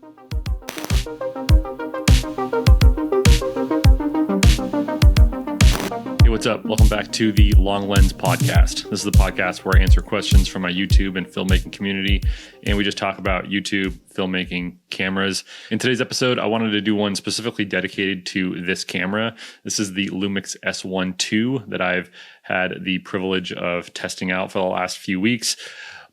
Hey, what's up? Welcome back to the Long Lens Podcast. This is the podcast where I answer questions from my YouTube and filmmaking community, and we just talk about YouTube, filmmaking, cameras. In today's episode, I wanted to do one specifically dedicated to this camera. This is the Lumix S1II that I've had the privilege of testing out for the last few weeks.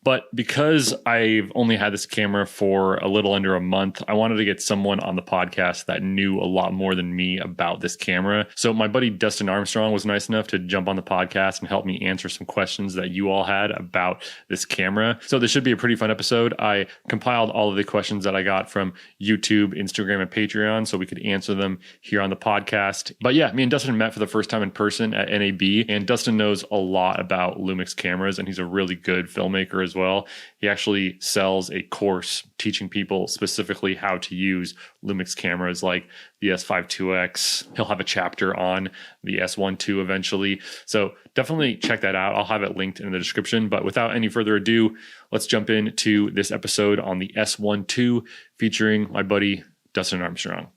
But because I've only had this camera for a little under a month, I wanted to get someone on the podcast that knew a lot more than me about this camera. So my buddy Dustin Armstrong was nice enough to jump on the podcast and help me answer some questions that you all had about this camera. So this should be a pretty fun episode. I compiled all of the questions that I got from YouTube, Instagram, and Patreon so we could answer them here on the podcast. But yeah, me and Dustin met for the first time in person at NAB, and Dustin knows a lot about Lumix cameras, and he's a really good filmmaker as well. He actually sells a course teaching people specifically how to use Lumix cameras like the S5IIX. He'll have a chapter on the S1II eventually. So definitely check that out. I'll have it linked in the description. But without any further ado, let's jump into this episode on the S1II featuring my buddy Dustin Armstrong.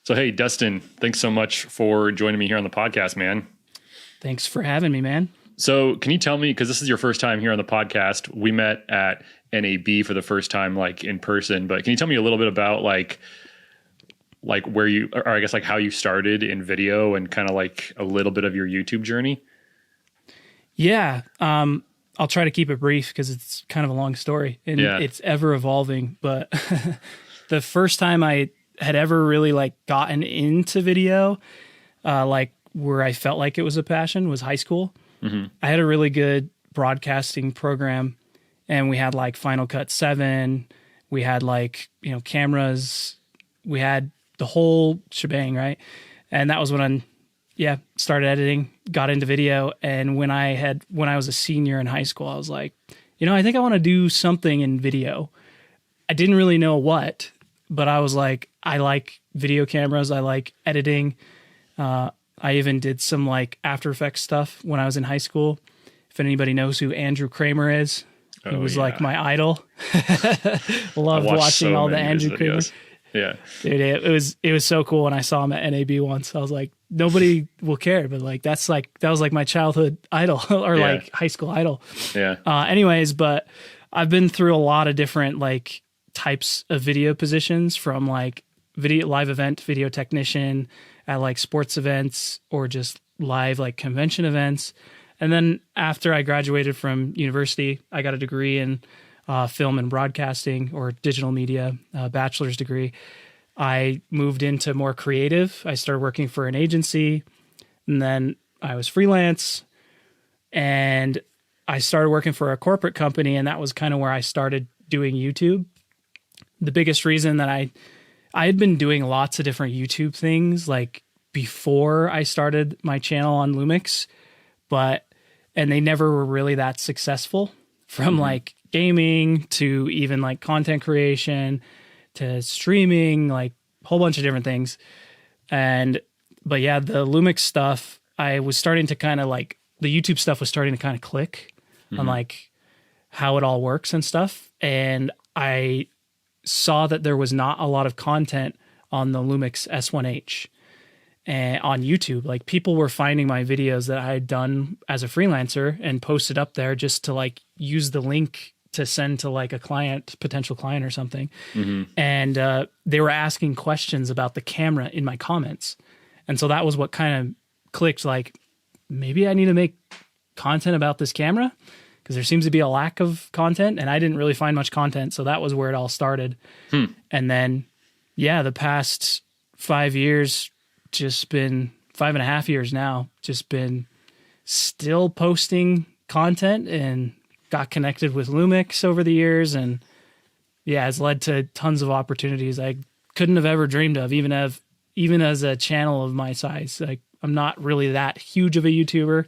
So hey, Dustin, thanks so much for joining me here on the podcast, man. Thanks for having me, man. So can you tell me, because this is your first time here on the podcast, we met at NAB for the first time, like in person, but can you tell me a little bit about like where you, or I guess like how you started in video and kind of like a little bit of your YouTube journey? Yeah. I'll try to keep it brief because it's kind of a long story and it's ever evolving. But the first time I had ever really like gotten into video, like where I felt like it was a passion was high school. Mm-hmm. I had a really good broadcasting program, and we had like Final Cut 7. We had like, cameras. We had the whole shebang, right? And that was when I started editing, got into video. And when I was a senior in high school, I was like, I think I want to do something in video. I didn't really know what, but I was like, I like video cameras. I like editing. I even did some like After Effects stuff when I was in high school. If anybody knows who Andrew Kramer is, he was like my idol. Loved watching all the Andrew Kramer. Yeah, dude, it was so cool when I saw him at NAB once. I was like, nobody will care, but like that was like my childhood idol or like high school idol. Yeah. Anyways, but I've been through a lot of different like types of video positions, from like live event video technician at like sports events or just live like convention events. And then after I graduated from university, I got a degree in film and broadcasting or digital media, bachelor's degree. I moved into more creative. I started working for an agency, and then I was freelance, and I started working for a corporate company, and that was kind of where I started doing YouTube. The biggest reason that I had been doing lots of different YouTube things like before I started my channel on Lumix, and they never were really that successful, from like gaming to even like content creation to streaming, like a whole bunch of different things. But yeah, the Lumix stuff, I was starting to kind of like, the YouTube stuff was starting to kind of click on like how it all works and stuff. And I saw that there was not a lot of content on the Lumix S1H and on YouTube. Like people were finding my videos that I had done as a freelancer and posted up there just to like use the link to send to like a potential client or something. Mm-hmm. And they were asking questions about the camera in my comments. And so that was what kind of clicked, like maybe I need to make content about this camera, because there seems to be a lack of content, and I didn't really find much content. So that was where it all started. And then, the past 5 years, just been 5.5 years now, just been still posting content, and got connected with Lumix over the years. And it's led to tons of opportunities I couldn't have ever dreamed of, even as a channel of my size. Like I'm not really that huge of a YouTuber,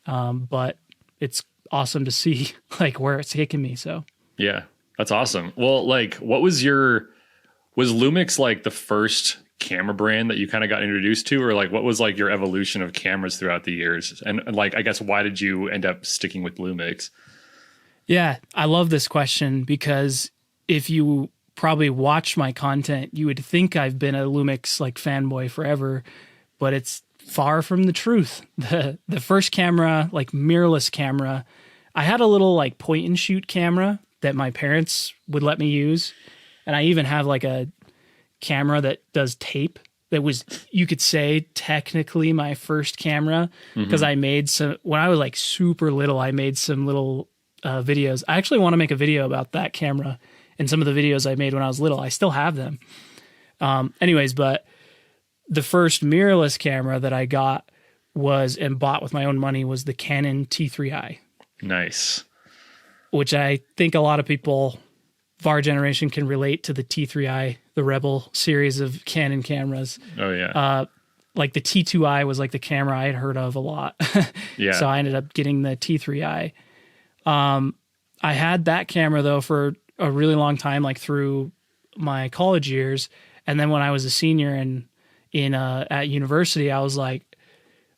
but it's awesome to see like where it's taken me. So yeah, that's awesome. Well, like was Lumix like the first camera brand that you kind of got introduced to, or like what was like your evolution of cameras throughout the years? And like, I guess, why did you end up sticking with Lumix? Yeah, I love this question, because if you probably watch my content, you would think I've been a Lumix like fanboy forever, but it's far from the truth. The first camera, like mirrorless camera, I had a little like point and shoot camera that my parents would let me use. And I even have like a camera that does tape that was, you could say, technically my first camera, because I made some, when I was like super little, I made some little videos. I actually want to make a video about that camera and some of the videos I made when I was little. I still have them. Anyways, but the first mirrorless camera that I got was, and bought with my own money, was the Canon T3i. Nice. Which I think a lot of people of our generation can relate to the T3i, the Rebel series of Canon cameras. Oh, yeah. Like the T2i was like the camera I had heard of a lot. Yeah. So I ended up getting the T3i. I had that camera, though, for a really long time, like through my college years. And then when I was a senior at university, I was like,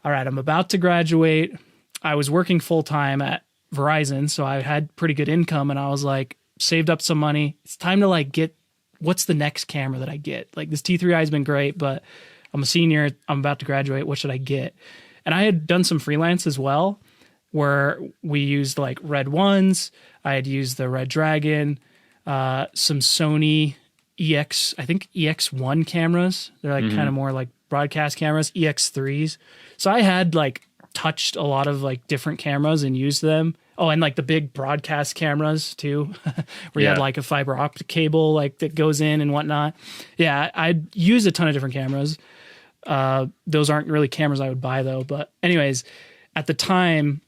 all right, I'm about to graduate. I was working full time at Verizon, so I had pretty good income, and I was like, saved up some money. It's time to like get, what's the next camera that I get? Like this T3i has been great, but I'm a senior. I'm about to graduate. What should I get? And I had done some freelance as well, where we used like Red Ones. I had used the Red Dragon, some Sony I think EX1 cameras. They're like kind of more like broadcast cameras, EX3s. So I had like touched a lot of like different cameras and used them. Oh, and like the big broadcast cameras too, where you had like a fiber optic cable like that goes in and whatnot. Yeah, I'd use a ton of different cameras. Those aren't really cameras I would buy though. But anyways, at the time,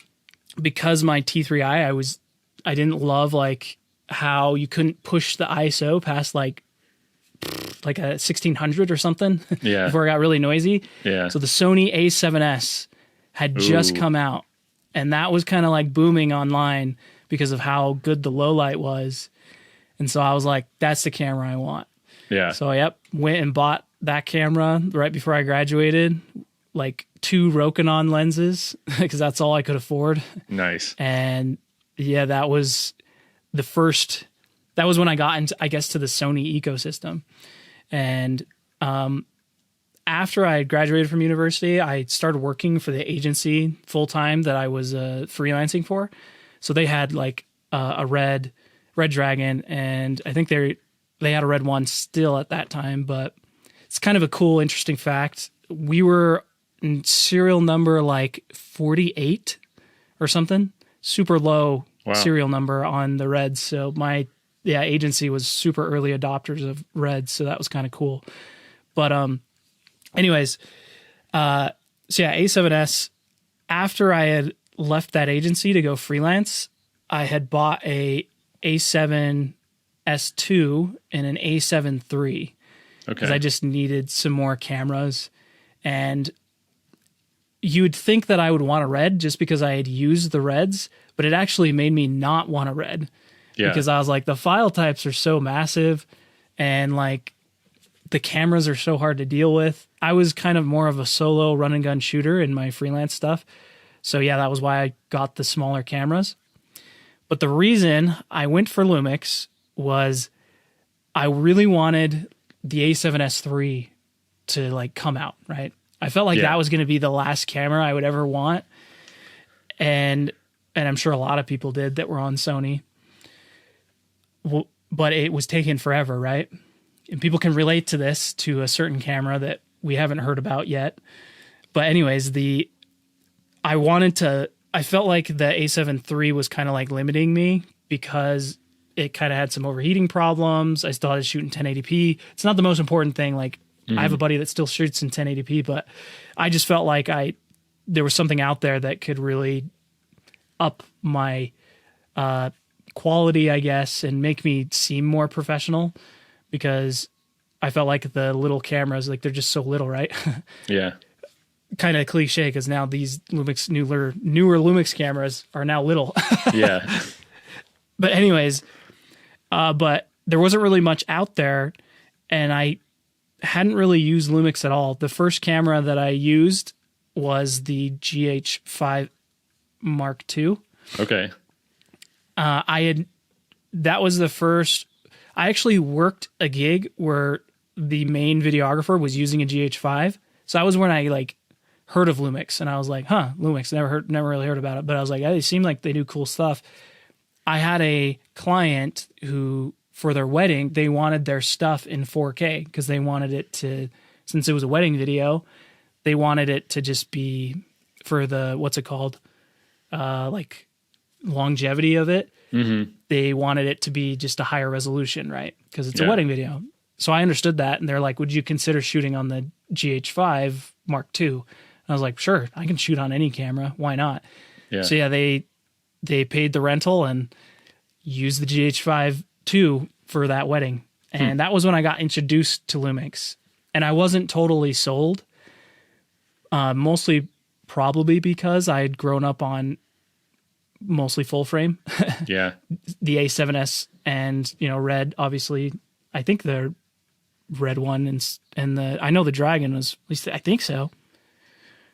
because my T3i, I didn't love like how you couldn't push the ISO past like a 1600 or something before it got really noisy. Yeah. So the Sony A7S had just come out, and that was kind of like booming online because of how good the low light was. And so I was like, that's the camera I want. Yeah. So went and bought that camera right before I graduated, like 2 Rokinon lenses, because that's all I could afford. Nice. And yeah, that was when I got into, I guess, to the Sony ecosystem. And after I graduated from university, I started working for the agency full time that I was freelancing for. So they had like a Red Dragon, and I think they had a Red One still at that time. But it's kind of a cool, interesting fact. We were in serial number like 48 or something, super low serial number on the Reds. So my agency was super early adopters of Reds, so that was kind of cool. But anyways, A7S, after I had left that agency to go freelance, I had bought a A7 S2 and an A7 III. Okay. Because I just needed some more cameras. And you would think that I would want a Red just because I had used the Reds, but it actually made me not want a Red. Yeah. Because I was like, the file types are so massive, and like the cameras are so hard to deal with. I was kind of more of a solo run and gun shooter in my freelance stuff. So yeah, that was why I got the smaller cameras. But the reason I went for Lumix was I really wanted the A7S III to like come out, right? I felt like that was going to be the last camera I would ever want. And I'm sure a lot of people did that were on Sony. But it was taking forever, right? And people can relate to this, to a certain camera that we haven't heard about yet. But anyways, I felt like the A7 III was kind of like limiting me because it kind of had some overheating problems. I still had to shoot in 1080p. It's not the most important thing. Like I have a buddy that still shoots in 1080p, but I just felt like there was something out there that could really up my quality, I guess, and make me seem more professional, because I felt like the little cameras, like they're just so little, right? Yeah. Kind of cliche, because now these Lumix newer Lumix cameras are now little. Yeah. But anyways, but there wasn't really much out there, and I hadn't really used Lumix at all. The first camera that I used was the GH5 Mark II. Okay. That was the first. I actually worked a gig where the main videographer was using a GH5. So that was when I like heard of Lumix, and I was like, huh, Lumix, never really heard about it. But I was like, they seem like they do cool stuff. I had a client who, for their wedding, they wanted their stuff in 4K because they wanted it to, since it was a wedding video, they wanted it to just be for the, what's it called? Like longevity of it. Mm-hmm. They wanted it to be just a higher resolution, right? Because it's a wedding video. So I understood that. And they're like, would you consider shooting on the GH5 Mark II? And I was like, sure, I can shoot on any camera. Why not? Yeah. So yeah, they paid the rental and used the GH5 II for that wedding. And that was when I got introduced to Lumix. And I wasn't totally sold, mostly probably because I had grown up on mostly full frame. Yeah. The A7S and, Red, obviously. I think the Red one and I know the Dragon was, at least I think so.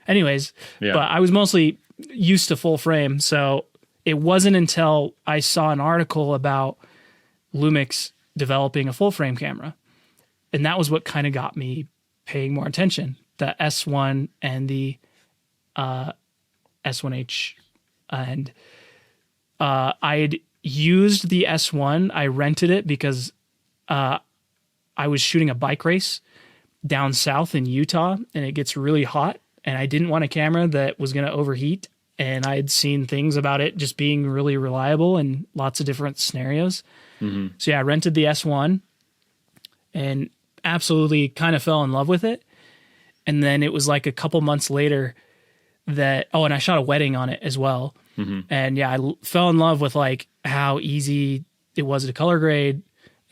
Anyways, but I was mostly used to full frame. So it wasn't until I saw an article about Lumix developing a full frame camera. And that was what kind of got me paying more attention. The S1 and the S1H. And I had used the S1. I rented it because I was shooting a bike race down south in Utah, and it gets really hot. And I didn't want a camera that was going to overheat. And I had seen things about it just being really reliable in lots of different scenarios. Mm-hmm. So yeah, I rented the S1 and absolutely kind of fell in love with it. And then it was like a couple months later that, and I shot a wedding on it as well. Mm-hmm. And yeah, I fell in love with like how easy it was to color grade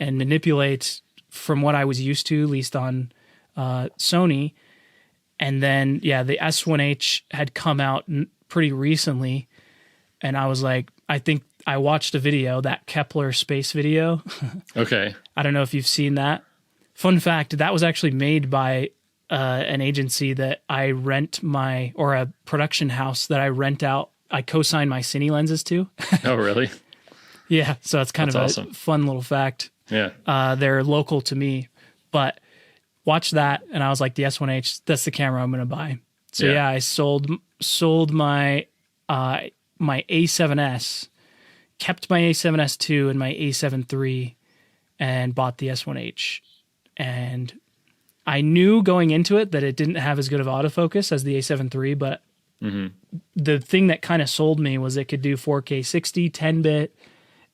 and manipulate from what I was used to, at least on Sony. And then, the S1H had come out pretty recently. And I was like, I think I watched a video, that Kepler space video. Okay. I don't know if you've seen that. Fun fact, that was actually made by an agency that I rent or a production house that I rent out. I co-sign my Cine lenses to. Oh, really? Yeah. So it's kind That's of awesome. A fun little fact. Yeah. They're local to me, but watch that. And I was like, the S1H, that's the camera I'm going to buy. So I sold my, my A7S, kept my A7S II and my A7 III, and bought the S1H. And I knew going into it that it didn't have as good of autofocus as the A7 III, but the thing that kind of sold me was it could do 4K 60, 10-bit,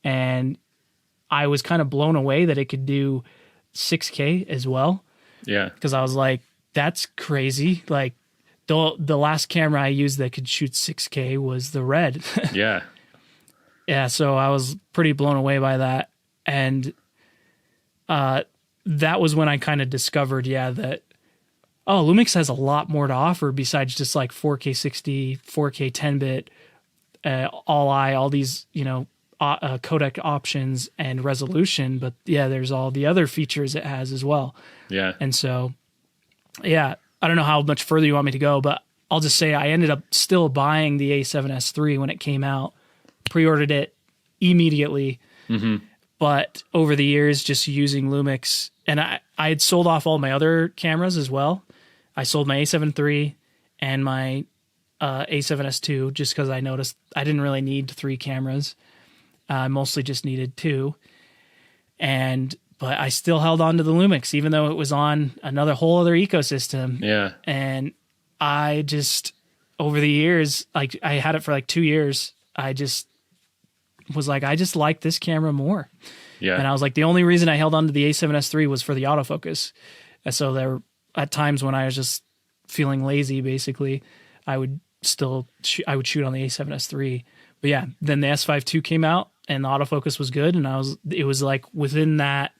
and I was kind of blown away that it could do 6K as well. Yeah. Because I was like, that's crazy. Like, the last camera I used that could shoot 6K was the Red. Yeah. Yeah, so I was pretty blown away by that. And that was when I kind of discovered, that, Lumix has a lot more to offer besides just like 4K 60, 4K 10-bit, all these, codec options and resolution. But there's all the other features it has as well. Yeah. And so, I don't know how much further you want me to go, but I'll just say I ended up still buying the A7S III when it came out, pre-ordered it immediately. Mm-hmm. But over the years, just using Lumix, and I had sold off all my other cameras as well. I sold my A7 III and my A7S II just because I noticed I didn't really need 3 cameras. I mostly just needed 2. But I still held on to the Lumix, even though it was on another whole other ecosystem. Yeah. And I just, over the years, like I had it for like 2 years. I just was like, I just like this camera more. Yeah. And I was like, the only reason I held on to the A7S III was for the autofocus. And so there were at times when I was just feeling lazy, basically, I would shoot on the A7S III. But then the S5 II came out and the autofocus was good. And it was like within that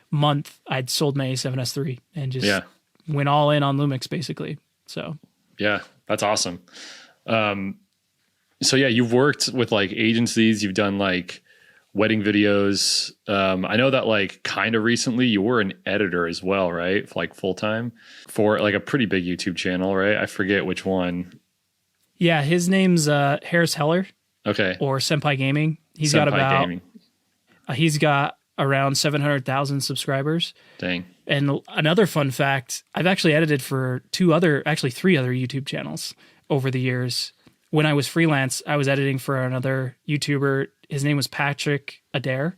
month I'd sold my A7S III and just went all in on Lumix basically. So that's awesome. So you've worked with like agencies, you've done like wedding videos. I know that like kind of recently you were an editor as well, right? Like full time for like a pretty big YouTube channel, right? I forget which one. Yeah, his name's Harris Heller. Okay. Or Senpai Gaming. He's got around 700,000 subscribers. Dang. And another fun fact, I've actually edited for three other YouTube channels over the years. When I was freelance, I was editing for another YouTuber. His name was Patrick Adair.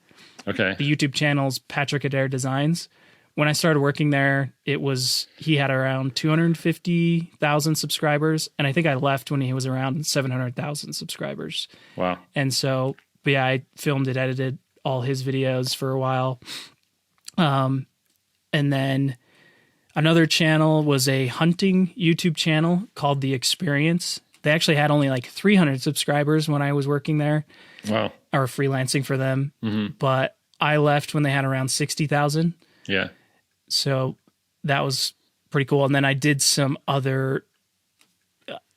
Okay. The YouTube channel's Patrick Adair Designs. When I started working there, he had around 250,000 subscribers. And I think I left when he was around 700,000 subscribers. Wow. And so, but yeah, I filmed and edited all his videos for a while. And then another channel was a hunting YouTube channel called The Experience. They actually had only like 300 subscribers when I was working there. Wow. Or freelancing for them. Mm-hmm. But I left when they had around 60,000. Yeah. So that was pretty cool. And then I did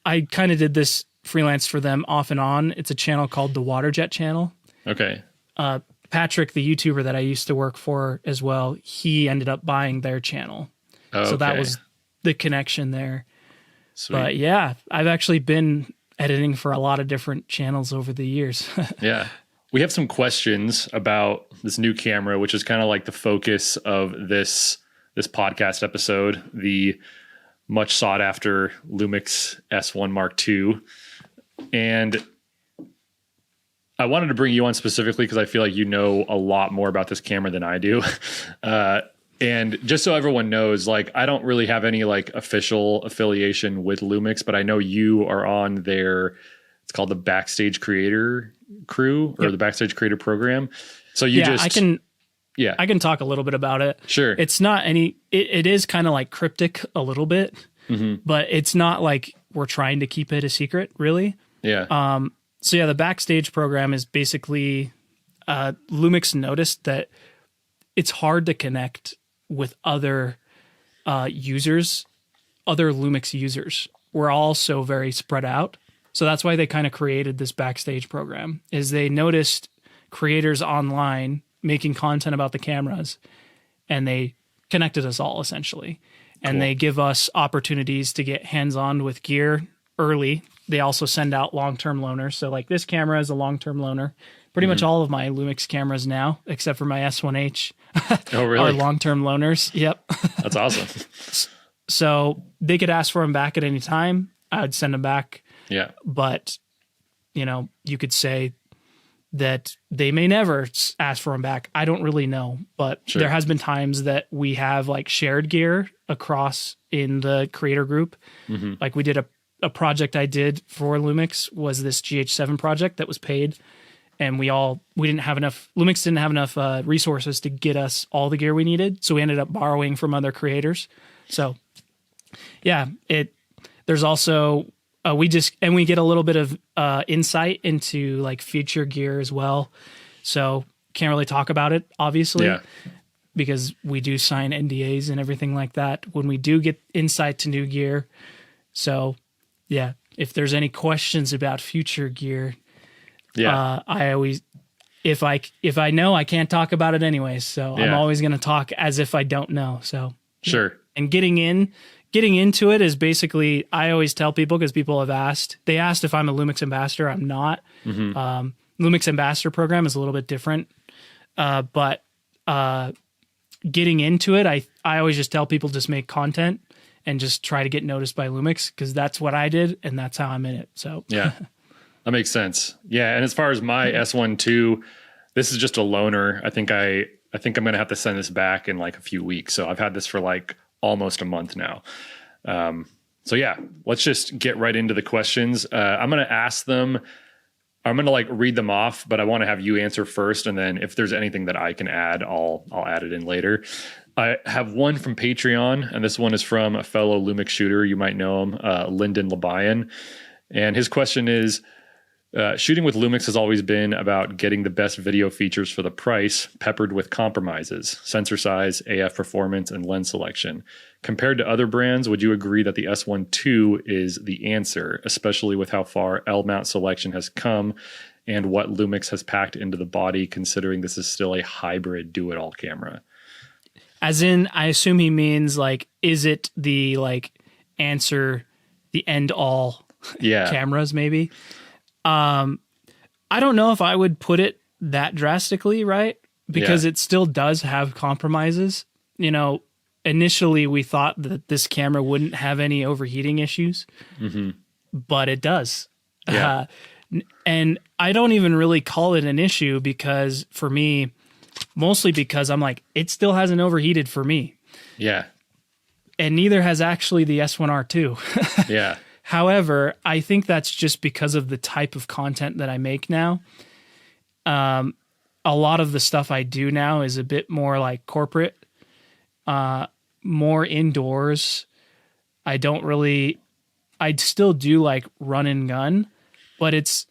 I kind of did this freelance for them off and on. It's a channel called the Waterjet channel. Okay. Patrick, the YouTuber that I used to work for as well, he ended up buying their channel. Okay. So that was the connection there. Sweet. But yeah, I've actually been editing for a lot of different channels over the years. Yeah. We have some questions about this new camera, which is kind of like the focus of this podcast episode, the much sought after Lumix S1 Mark II. And I wanted to bring you on specifically because I feel like you know a lot more about this camera than I do. And just so everyone knows, like, I don't really have any like official affiliation with Lumix, but I know you are on their, it's called the Backstage Creator Crew or the Backstage Creator Program. So I can talk a little bit about it. Sure. It's not it is kind of like cryptic a little bit, but it's not like we're trying to keep it a secret, really. Yeah. So yeah, the Backstage program is basically Lumix noticed that it's hard to connect with other users, other Lumix users. We're all so very spread out. So that's why they kind of created this Backstage program, is they noticed creators online making content about the cameras, and they connected us all essentially. And they give us opportunities to get hands-on with gear early. They also send out long-term loaners. So like this camera is a long-term loaner. Pretty much all of my Lumix cameras now, except for my S1H, oh, really? are long-term loaners. Yep. That's awesome. So they could ask for them back at any time. I would send them back. Yeah. But, you could say that they may never ask for them back. I don't really know. But there has been times that we have like shared gear across in the creator group. Mm-hmm. Like we did a project I did for Lumix was this GH7 project that was paid. And Lumix didn't have enough resources to get us all the gear we needed. So we ended up borrowing from other creators. So yeah, there's also, we get a little bit of insight into like future gear as well. So can't really talk about it, obviously, because we do sign NDAs and everything like that when we do get insight to new gear. So yeah, if there's any questions about future gear, I always, if I know, I can't talk about it anyways. So I'm always going to talk as if I don't know. So sure. And getting into it is basically, I always tell people, because people have asked if I'm a Lumix ambassador. I'm not. Mm-hmm. Lumix ambassador program is a little bit different. But getting into it, I always just tell people just make content and just try to get noticed by Lumix, because that's what I did and that's how I'm in it. So yeah. That makes sense. Yeah, and as far as my S1II, this is just a loaner. I think I'm going to have to send this back in like a few weeks. So I've had this for like almost a month now. So yeah, let's just get right into the questions. I'm going to ask them. I'm going to like read them off, but I want to have you answer first, and then if there's anything that I can add, I'll add it in later. I have one from Patreon, and this one is from a fellow Lumix shooter. You might know him, Lyndon Labayan. And his question is, shooting with Lumix has always been about getting the best video features for the price, peppered with compromises, sensor size, AF performance, and lens selection. Compared to other brands, would you agree that the S1II is the answer, especially with how far L-mount selection has come and what Lumix has packed into the body, considering this is still a hybrid do-it-all camera? As in, I assume he means like, is it the like answer, the end-all cameras maybe? I don't know if I would put it that drastically, right? because it still does have compromises. You know, initially we thought that this camera wouldn't have any overheating issues, but it does. Yeah. And I don't even really call it an issue because for me, mostly because I'm like, it still hasn't overheated for me. Yeah. And neither has actually the S1R2. Yeah. However, I think that's just because of the type of content that I make now. A lot of the stuff I do now is a bit more like corporate, more indoors. I'd still do like run and gun, but it's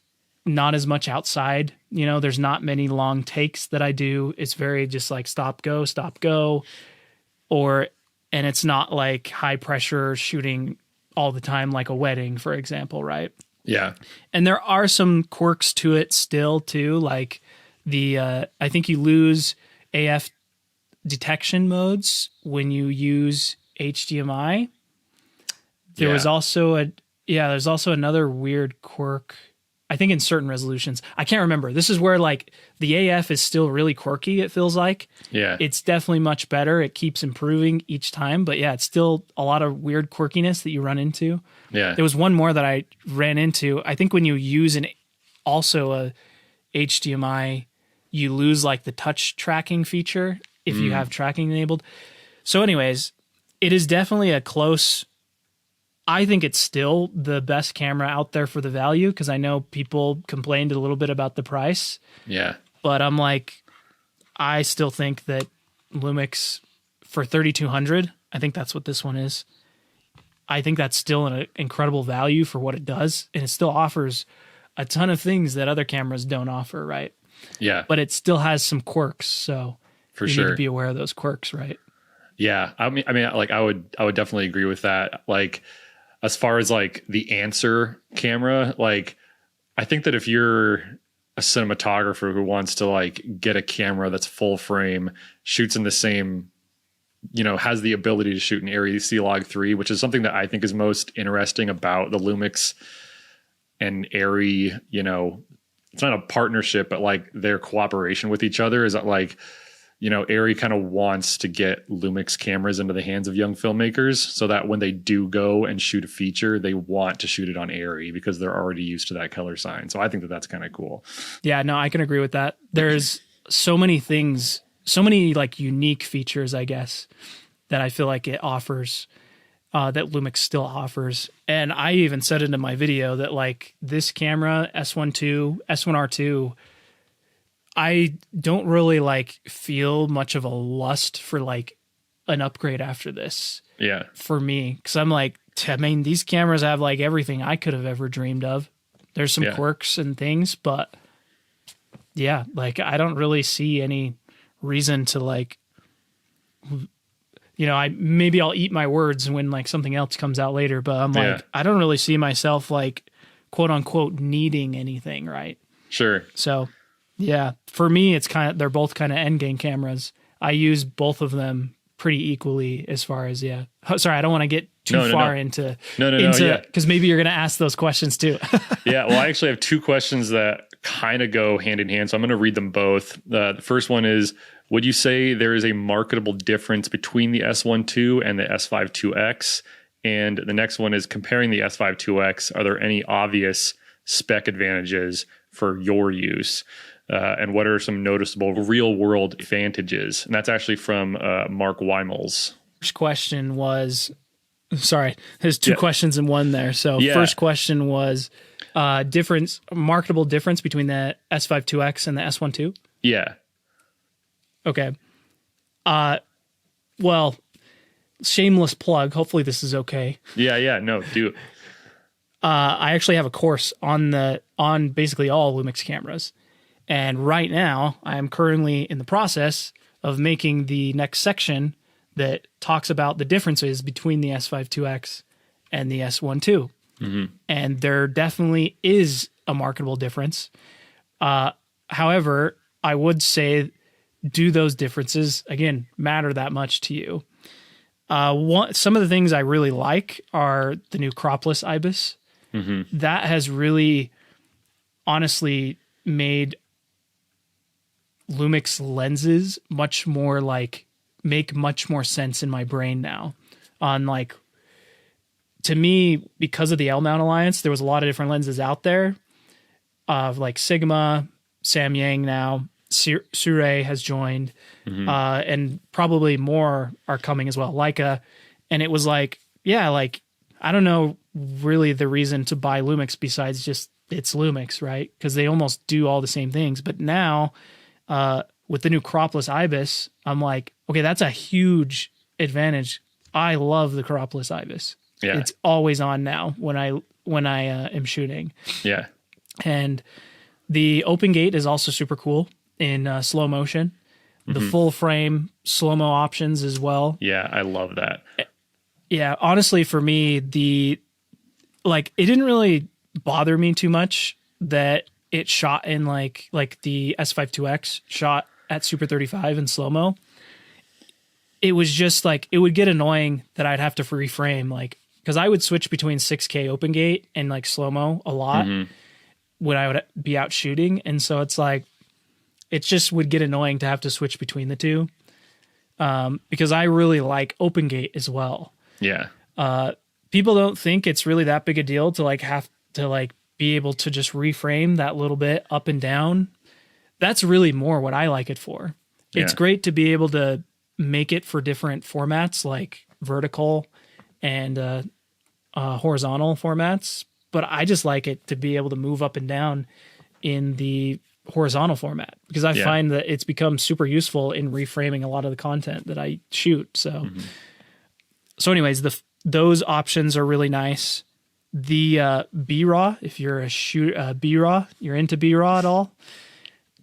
not as much outside. You know, there's not many long takes that I do. It's very just like stop, go, and it's not like high pressure shooting all the time, like a wedding, for example, right? Yeah. And there are some quirks to it still too. Like I think you lose AF detection modes when you use HDMI. There's also another weird quirk, I think in certain resolutions. I can't remember. This is where like the AF is still really quirky, it feels like. Yeah. It's definitely much better. It keeps improving each time, but yeah, it's still a lot of weird quirkiness that you run into. Yeah. There was one more that I ran into. I think when you use also a HDMI, you lose like the touch tracking feature if you have tracking enabled. So anyways, it is definitely I think it's still the best camera out there for the value because I know people complained a little bit about the price. Yeah. But I'm like, I still think that Lumix for $3,200, I think that's what this one is. I think that's still an incredible value for what it does. And it still offers a ton of things that other cameras don't offer, right? Yeah. But it still has some quirks. So For you sure. need to be aware of those quirks, right? Yeah. I mean, like I would definitely agree with that. Like, as far as like the answer camera, like I think that if you're a cinematographer who wants to like get a camera that's full frame, shoots in the same, you know, has the ability to shoot an ARRI C-Log 3, which is something that I think is most interesting about the Lumix and ARRI, you know, it's not a partnership, but like their cooperation with each other is that like, you know, ARRI kind of wants to get Lumix cameras into the hands of young filmmakers so that when they do go and shoot a feature, they want to shoot it on ARRI because they're already used to that color sign. So I think that that's kind of cool. Yeah, no, I can agree with that. There's so many things, so many like unique features, I guess, that I feel like it offers, that Lumix still offers. And I even said it in my video that like this camera, S1II, S1R2, I don't really like feel much of a lust for like an upgrade after this. Yeah. For me, because I'm like, I mean, these cameras have like everything I could have ever dreamed of. There's some quirks and things, but yeah, like I don't really see any reason to like, you know, maybe I'll eat my words when like something else comes out later, but I'm like, I don't really see myself like quote unquote needing anything, right? Sure. So yeah, for me, they're both kind of end game cameras. I use both of them pretty equally as far as, sorry, I don't want to get too far into, because maybe you're going to ask those questions too. Yeah. Well, I actually have two questions that kind of go hand in hand. So I'm going to read them both. The first one is, would you say there is a marketable difference between the S1II and the S5II? And the next one is, comparing the S5II, are there any obvious spec advantages for your use? And what are some noticeable real world advantages? And that's actually from Mark Weimels. First question was, sorry, there's two questions in one there. So first question was marketable difference between the S5II and the S1II? Yeah. Okay. Well, shameless plug. Hopefully this is okay. Yeah. No, do it. I actually have a course on basically all Lumix cameras. And right now, I am currently in the process of making the next section that talks about the differences between the S5II and the S1II. Mm-hmm. And there definitely is a marketable difference. However, I would say, do those differences, again, matter that much to you? Some of the things I really like are the new cropless IBIS. Mm-hmm. That has really, honestly, made Lumix lenses much more like make much more sense in my brain now. On like, to me, because of the L mount alliance, there was a lot of different lenses out there of like Sigma, Samyang now, Sirui has joined, and probably more are coming as well. Leica. And it was like, yeah, like, I don't know really the reason to buy Lumix besides just it's Lumix, right? Because they almost do all the same things. But now, with the new cropless IBIS, I'm like, okay, that's a huge advantage. I love the cropless IBIS. Yeah. It's always on now when I am shooting. Yeah. And the open gate is also super cool in slow motion. The full frame slow-mo options as well. Yeah, I love that. Yeah, honestly, for me, it didn't really bother me too much that it shot in like the S1II shot at Super 35 in slow-mo. It was just like, it would get annoying that I'd have to reframe, like, because I would switch between 6K open gate and like slow-mo a lot when I would be out shooting. And so it's like, it just would get annoying to have to switch between the two, because I really like open gate as well. Yeah. People don't think it's really that big a deal to like have to like be able to just reframe that little bit up and down. That's really more what I like it for. It's great to be able to make it for different formats like vertical and horizontal formats, but I just like it to be able to move up and down in the horizontal format, because I find that it's become super useful in reframing a lot of the content that I shoot. So, so anyways, those options are really nice. The B-RAW, if you're a B-RAW, you're into B-RAW at all.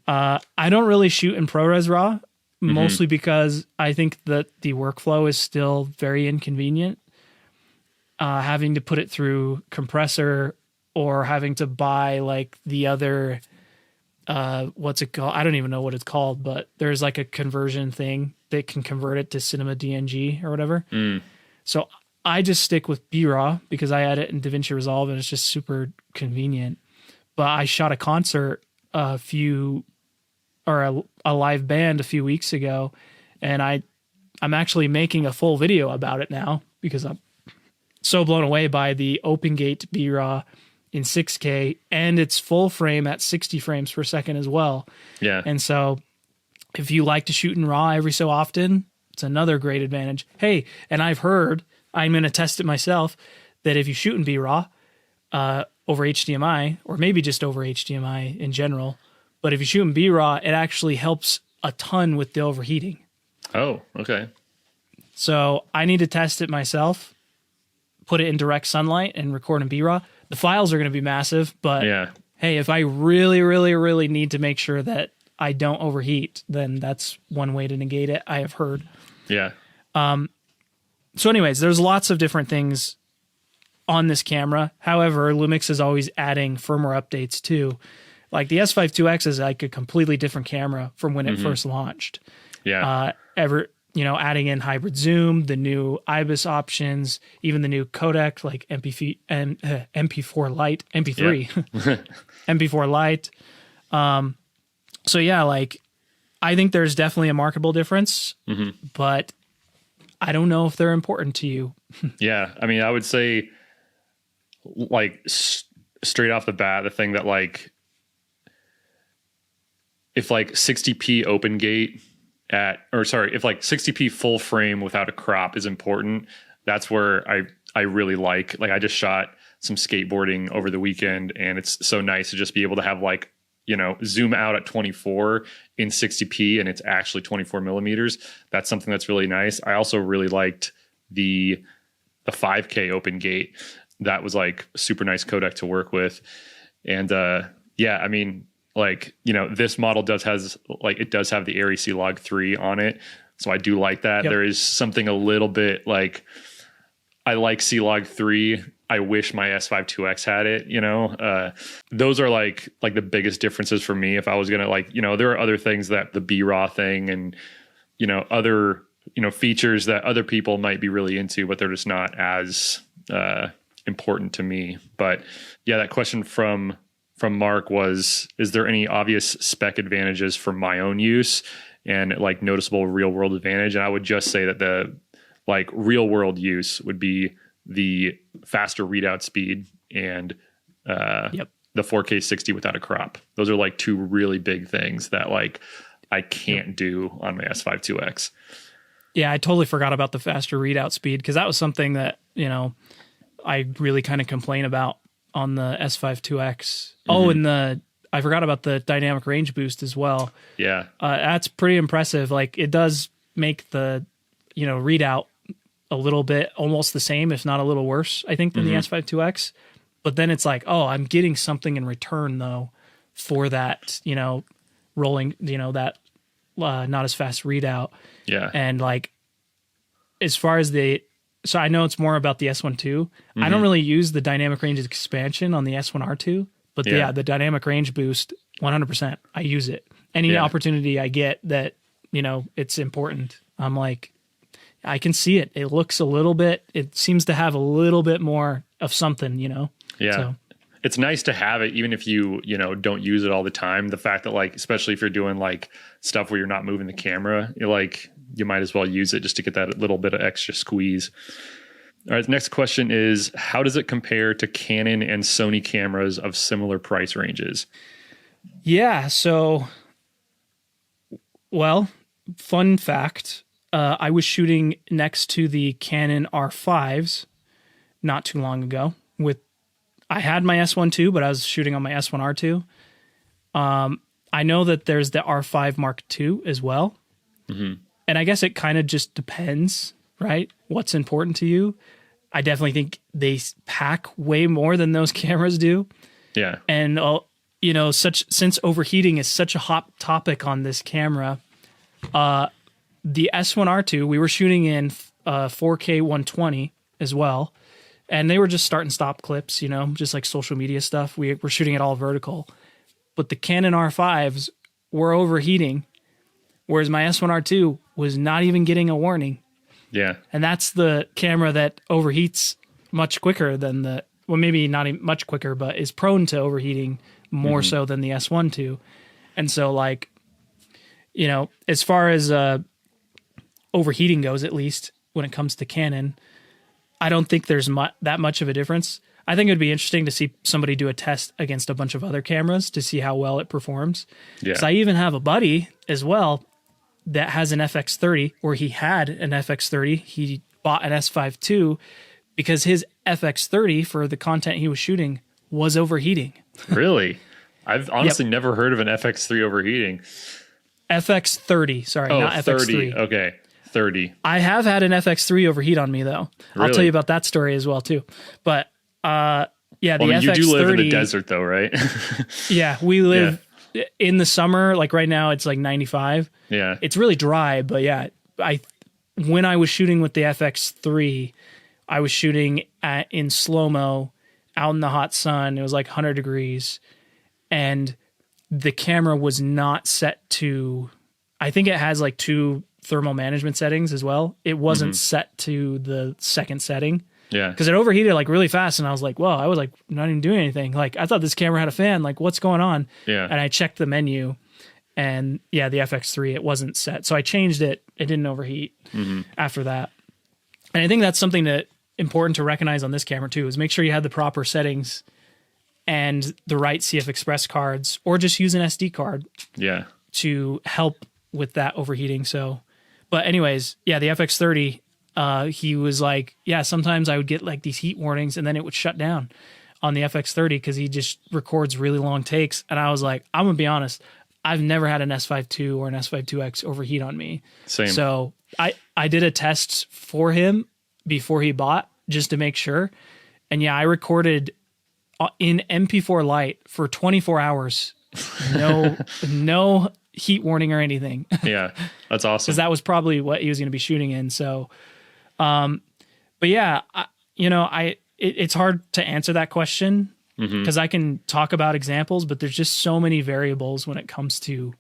I don't really shoot in ProRes RAW, mostly because I think that the workflow is still very inconvenient. Having to put it through compressor or having to buy like the other, what's it called? I don't even know what it's called, but there's like a conversion thing that can convert it to Cinema DNG or whatever. So I just stick with B-RAW because I edit in DaVinci Resolve and it's just super convenient. But I shot a concert a live band a few weeks ago, and I'm actually making a full video about it now because I'm so blown away by the OpenGate B-RAW in 6K, and it's full frame at 60 frames per second as well. Yeah. And so if you like to shoot in RAW every so often, it's another great advantage. Hey, and I've heard, I'm going to test it myself, that if you shoot in B-RAW over HDMI, or maybe just over HDMI in general, but if you shoot in B-RAW, it actually helps a ton with the overheating. Oh, okay. So I need to test it myself, put it in direct sunlight and record in B-RAW. The files are going to be massive, but hey, if I really, really, really need to make sure that I don't overheat, then that's one way to negate it, I have heard. Yeah. So anyways, there's lots of different things on this camera. However, Lumix is always adding firmware updates too. Like the S1II is like a completely different camera from when it first launched. Yeah. Adding in hybrid zoom, the new IBIS options, even the new codec like MP4 Lite, MP3, MP4 Lite. So yeah, like I think there's definitely a marketable difference, but I don't know if they're important to you. Yeah, I mean, I would say like straight off the bat, the thing that like if like 60p open gate if like 60p full frame without a crop is important, that's where I really like I just shot some skateboarding over the weekend, and it's so nice to just be able to have like, zoom out at 24 in 60p and it's actually 24 millimeters. That's something that's really nice. I also really liked the 5K open gate. That was like a super nice codec to work with. And yeah, I mean, like, this model does have the Arri C-Log 3 on it. So I do like that. Yep. There is something a little bit like, I like C-Log 3. I wish my S1II had it, those are like the biggest differences for me. If I was going to there are other things that the B-RAW thing and, other, features that other people might be really into, but they're just not as important to me. But yeah, that question from from Mark was, is there any obvious spec advantages for my own use and like noticeable real world advantage? And I would just say that the like real world use would be the faster readout speed and the 4K 60 without a crop. Those are like two really big things that like I can't do on my S5 IIX. Yeah, I totally forgot about the faster readout speed because that was something that, I really kind of complain about on the S5 IIX. Oh, and I forgot about the dynamic range boost as well. Yeah. That's pretty impressive. Like it does make the, readout a little bit almost the same, if not a little worse, I think, than the S5 IIX. But then it's like, oh, I'm getting something in return though for that, rolling, that not as fast readout. Yeah. And like, as far as so I know it's more about the S1II. I don't really use the dynamic range expansion on the S1R2, but the dynamic range boost, 100%, I use it. Any opportunity I get that, it's important. I'm like, I can see it. It looks it seems to have a little bit more of something, Yeah. So. It's nice to have it, even if you, don't use it all the time. The fact that like, especially if you're doing like stuff where you're not moving the camera, you might as well use it just to get that little bit of extra squeeze. All right. The next question is, how does it compare to Canon and Sony cameras of similar price ranges? Yeah. So, well, fun fact, I was shooting next to the Canon R5s not too long ago I had my S1II, but I was shooting on my S1R2. I know that there's the R5 Mark II as well. And I guess it kind of just depends, right? What's important to you. I definitely think they pack way more than those cameras do. Yeah. And, since overheating is such a hot topic on this camera, the S1R2, we were shooting in 4K 120 as well. And they were just start and stop clips, just like social media stuff. We were shooting it all vertical. But the Canon R5s were overheating, whereas my S1R2 was not even getting a warning. Yeah. And that's the camera that overheats much quicker than maybe not even much quicker, but is prone to overheating more so than the S1II. And so, like, as far as overheating goes, at least when it comes to Canon, I don't think there's that much of a difference. I think it would be interesting to see somebody do a test against a bunch of other cameras to see how well it performs. Yeah. So I even have a buddy as well that has an FX30, or he had an FX30. He bought an S5 II because his FX30 for the content he was shooting was overheating. Really? I've honestly never heard of an FX3 overheating. FX30, sorry, not FX3. Okay. 30. I have had an FX3 overheat on me though. Really? I'll tell you about that story as well too. But the FX30. You do live in the desert though, right? Yeah, we live in the summer. Like right now, it's like 95. Yeah, it's really dry. But yeah, when I was shooting with the FX3, I was shooting in slow mo, out in the hot sun. It was like 100 degrees, and the camera was not set to. I think it has like 2 thermal management settings as well. It wasn't set to the second setting. Yeah. Because it overheated like really fast, and I was like, whoa, I was like not even doing anything. Like I thought this camera had a fan. Like what's going on? Yeah. And I checked the menu, and the FX3, it wasn't set. So I changed it. It didn't overheat after that. And I think that's something that important to recognize on this camera too, is make sure you have the proper settings and the right CF Express cards, or just use an SD card. Yeah. To help with that overheating. So, but anyways, the FX30, he was like, sometimes I would get like these heat warnings, and then it would shut down on the FX30 because he just records really long takes. And I was like, I'm gonna be honest, I've never had an S5 II or an S5 IIX overheat on me. Same. So I did a test for him before he bought, just to make sure. And I recorded in MP4 Lite for 24 hours. No heat warning or anything. Yeah, that's awesome. Because that was probably what he was going to be shooting in. So, but yeah, it's hard to answer that question because I can talk about examples, but there's just so many variables when it comes to,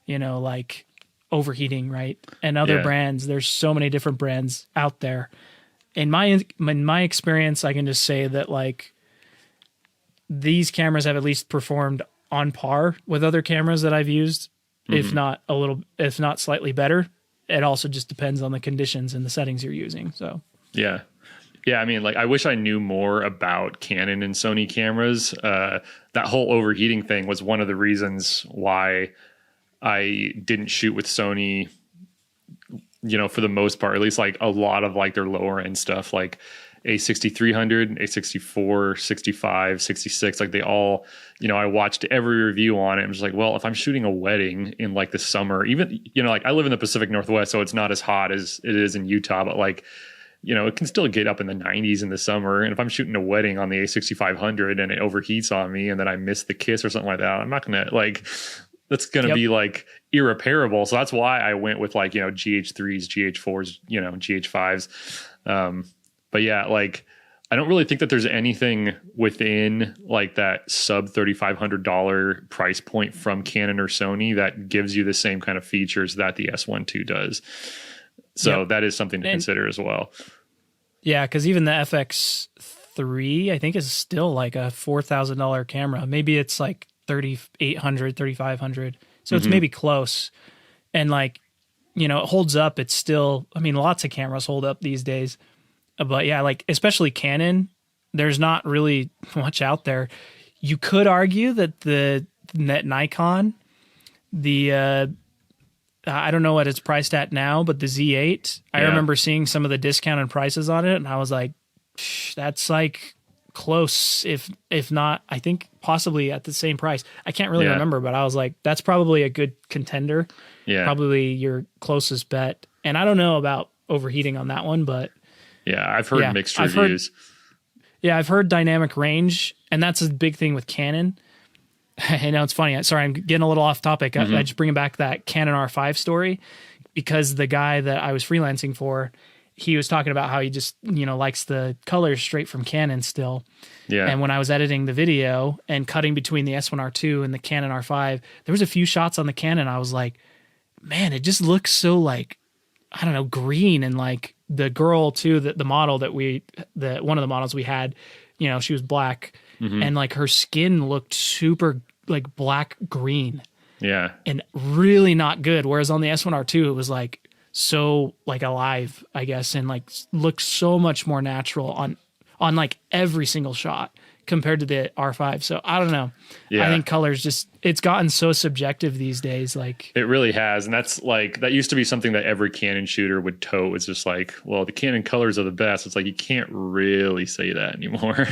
like overheating, right? And other brands. There's so many different brands out there. In my experience, I can just say that like these cameras have at least performed on par with other cameras that I've used, if not slightly better. It also just depends on the conditions and the settings you're using. So yeah. Yeah, I mean, like, I wish I knew more about Canon and Sony cameras. That whole overheating thing was one of the reasons why I didn't shoot with Sony, for the most part, at least like a lot of like their lower end stuff, like A6300, A64, 65, 66, like they all, I watched every review on it and was like, well, if I'm shooting a wedding in like the summer, even, like I live in the Pacific Northwest, so it's not as hot as it is in Utah, but like, it can still get up in the 90s in the summer. And if I'm shooting a wedding on the A6500 and it overheats on me and then I miss the kiss or something like that, I'm not going to that's going to be like irreparable. So that's why I went with like, GH3s, GH4s, GH5s. But yeah, like, I don't really think that there's anything within like that sub $3,500 price point from Canon or Sony that gives you the same kind of features that the S1II does. So that is something to consider as well. Yeah, because even the FX3, I think, is still like a $4,000 camera. Maybe it's like $3,800, $3,500. So it's maybe close. And like, it holds up. It's still, I mean, lots of cameras hold up these days. But yeah, like especially Canon, there's not really much out there. You could argue that that Nikon, I don't know what it's priced at now, but the Z8, I remember seeing some of the discounted prices on it, and I was like, that's like close, if not, I think possibly at the same price. I can't really remember, but I was like, that's probably a good contender. Yeah. Probably your closest bet. And I don't know about overheating on that one, but yeah, I've heard mixed reviews. I've heard dynamic range, and that's a big thing with Canon. I know it's funny. Sorry, I'm getting a little off topic. I just bring back that Canon R5 story because the guy that I was freelancing for, he was talking about how he just, likes the colors straight from Canon still. Yeah. And when I was editing the video and cutting between the S1R2 and the Canon R5, there was a few shots on the Canon. I was like, man, it just looks so like, I don't know, green. And like the girl too, the model that one of the models we had, she was black and like her skin looked super like black green. Yeah. And really not good. Whereas on the S1R2, it was like so like alive, I guess, and like looks so much more natural on like every single shot compared to the R5. So I don't know. Yeah. I think colors it's gotten so subjective these days. Like it really has. And that's like, that used to be something that every Canon shooter would tote. It's just like, well, the Canon colors are the best. It's like, you can't really say that anymore.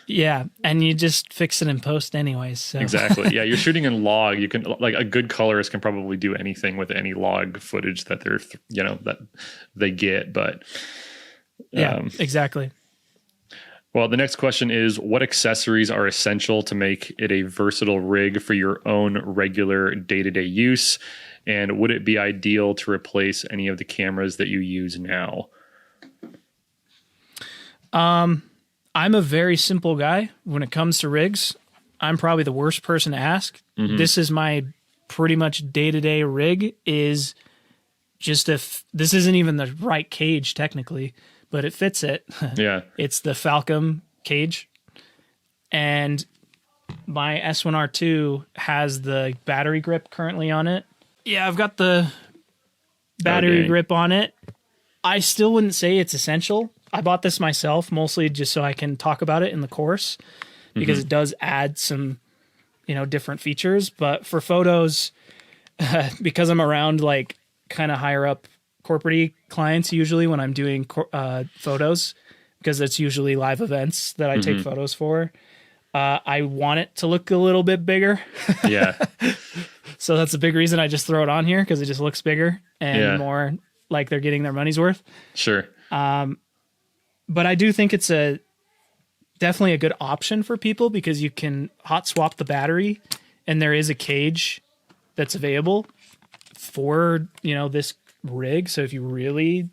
Yeah, and you just fix it in post anyways. So. Exactly. Yeah, you're shooting in log. You can like a good colorist can probably do anything with any log footage that they're that they get. But yeah, exactly. Well, the next question is: what accessories are essential to make it a versatile rig for your own regular day-to-day use? And would it be ideal to replace any of the cameras that you use now? I'm a very simple guy when it comes to rigs. I'm probably the worst person to ask. This is my pretty much day-to-day rig is just this isn't even the right cage technically, but it fits it. Yeah. It's the Falcom cage. And my S1R2 has the battery grip currently on it. Yeah, I've got the battery grip on it. I still wouldn't say it's essential. I bought this myself mostly just so I can talk about it in the course because it does add some, different features. But for photos, because I'm around like kind of higher up corporate clients usually when I'm doing photos, because it's usually live events that I take photos for, I want it to look a little bit bigger. Yeah. So that's a big reason I just throw it on here because it just looks bigger and more like they're getting their money's worth. Sure. But I do think it's definitely a good option for people because you can hot swap the battery and there is a cage that's available for, this rig. So if you really,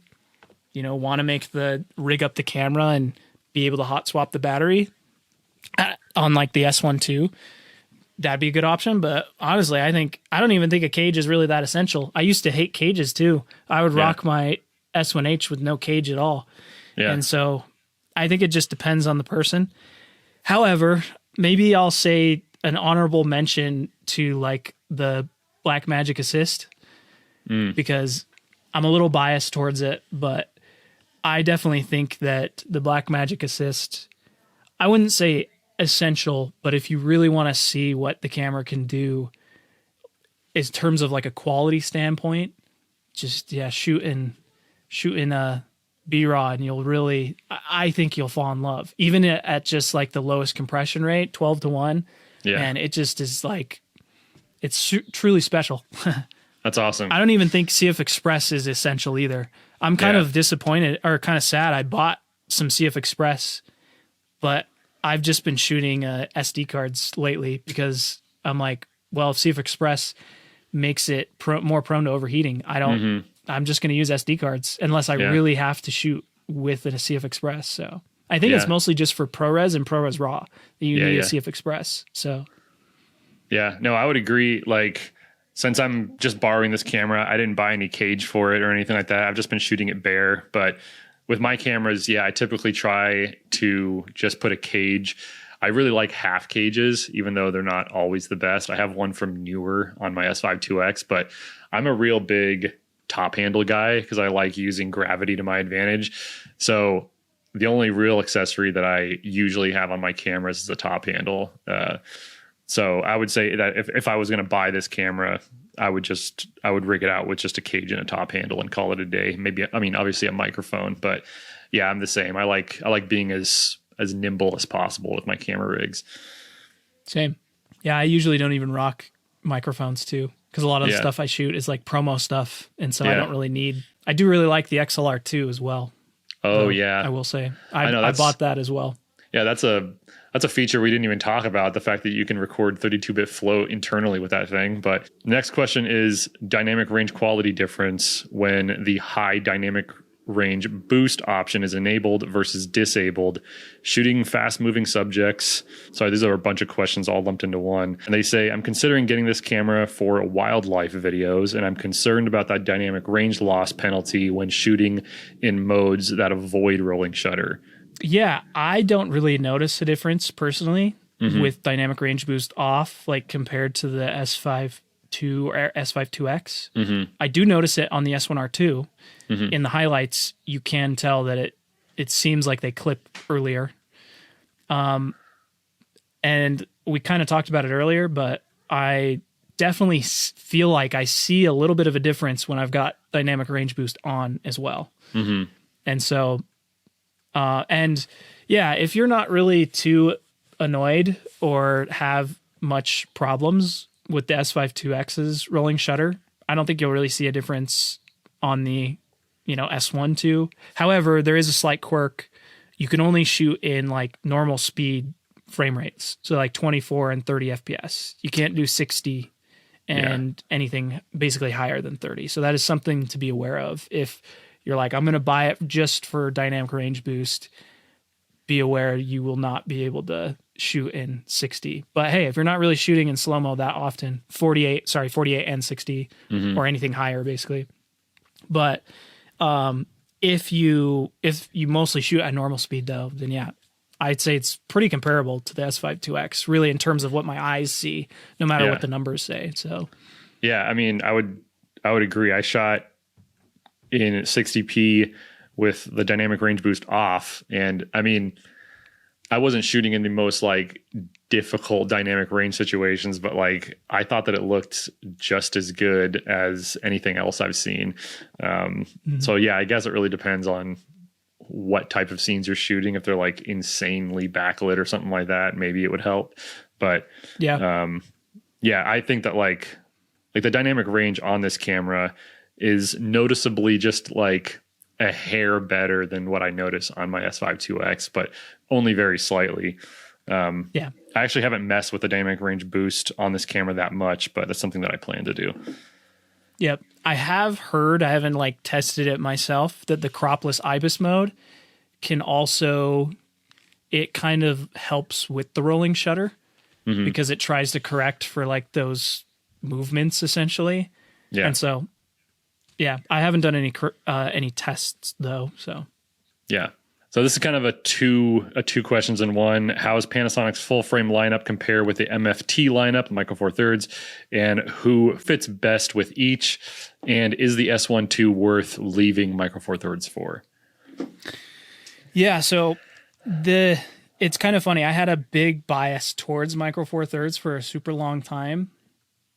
want to make the rig up the camera and be able to hot swap the battery on like the S1II, that'd be a good option. But honestly, I don't even think a cage is really that essential. I used to hate cages too. I would rock my S1H with no cage at all. Yeah. And so I think it just depends on the person. However, maybe I'll say an honorable mention to like the Blackmagic Assist because I'm a little biased towards it, but I definitely think that the Blackmagic Assist, I wouldn't say essential, but if you really want to see what the camera can do in terms of like a quality standpoint, just shooting a B-raw and you'll really, I think you'll fall in love even at just like the lowest compression rate, 12:1. Yeah. And it just is like, it's truly special. That's awesome. I don't even think CF Express is essential either. I'm kind of disappointed or kind of sad. I bought some CF Express, but I've just been shooting SD cards lately because I'm like, well, if CF Express makes it more prone to overheating, I'm just going to use SD cards unless I really have to shoot with a CF Express. So I think it's mostly just for ProRes and ProRes RAW that you need a CF Express. So yeah, no, I would agree. Like, since I'm just borrowing this camera, I didn't buy any cage for it or anything like that. I've just been shooting it bare. But with my cameras, I typically try to just put a cage. I really like half cages, even though they're not always the best. I have one from Newer on my S1II, but I'm a real big top handle guy because I like using gravity to my advantage. So the only real accessory that I usually have on my cameras is a top handle. So I would say that if I was going to buy this camera, I would rig it out with just a cage and a top handle and call it a day. Maybe, I mean, obviously a microphone, but yeah, I'm the same. I like being as nimble as possible with my camera rigs. Same. Yeah, I usually don't even rock microphones too because a lot of the stuff I shoot is like promo stuff, and so I don't really need. I do really like the XLR2 as well. Oh yeah, I will say I bought that as well. Yeah, that's a feature we didn't even talk about, the fact that you can record 32-bit float internally with that thing. But next question is dynamic range quality difference when the high dynamic range boost option is enabled versus disabled. Shooting fast-moving subjects. Sorry, these are a bunch of questions all lumped into one. And they say, I'm considering getting this camera for wildlife videos, and I'm concerned about that dynamic range loss penalty when shooting in modes that avoid rolling shutter. Yeah, I don't really notice a difference personally with dynamic range boost off, like compared to the S5II or S5IIX. I do notice it on the S1R2. In the highlights, you can tell that it seems like they clip earlier. And we kind of talked about it earlier, but I definitely feel like I see a little bit of a difference when I've got dynamic range boost on as well. And so... if you're not really too annoyed or have much problems with the S5IIX's rolling shutter, I don't think you'll really see a difference on the, S1II. However, there is a slight quirk. You can only shoot in like normal speed frame rates. So like 24 and 30 FPS. You can't do 60 and anything basically higher than 30. So that is something to be aware of. If you're like, I'm going to buy it just for dynamic range boost, be aware you will not be able to shoot in 60. But hey, if you're not really shooting in slow-mo that often, 48 and 60 or anything higher basically. But if you mostly shoot at normal speed though, then I'd say it's pretty comparable to the S5IIX really in terms of what my eyes see, no matter what the numbers say. So yeah, I mean, I would agree. I shot in 60p with the dynamic range boost off. And I mean, I wasn't shooting in the most like difficult dynamic range situations, but like I thought that it looked just as good as anything else I've seen. So yeah, I guess it really depends on what type of scenes you're shooting. If they're like insanely backlit or something like that, maybe it would help. But I think that like the dynamic range on this camera is noticeably just like a hair better than what I notice on my S5IIX, but only very slightly. I actually haven't messed with the dynamic range boost on this camera that much, but that's something that I plan to do. Yep. I have heard, I haven't like tested it myself, that the cropless IBIS mode can also, it kind of helps with the rolling shutter because it tries to correct for like those movements essentially. Yeah. And so, I haven't done any tests though. So, yeah, So this is kind of a two questions in one. How does Panasonic's full frame lineup compare with the MFT lineup, Micro Four Thirds, and who fits best with each? And is the S1II worth leaving Micro Four Thirds for? Yeah, so it's kind of funny. I had a big bias towards Micro Four Thirds for a super long time,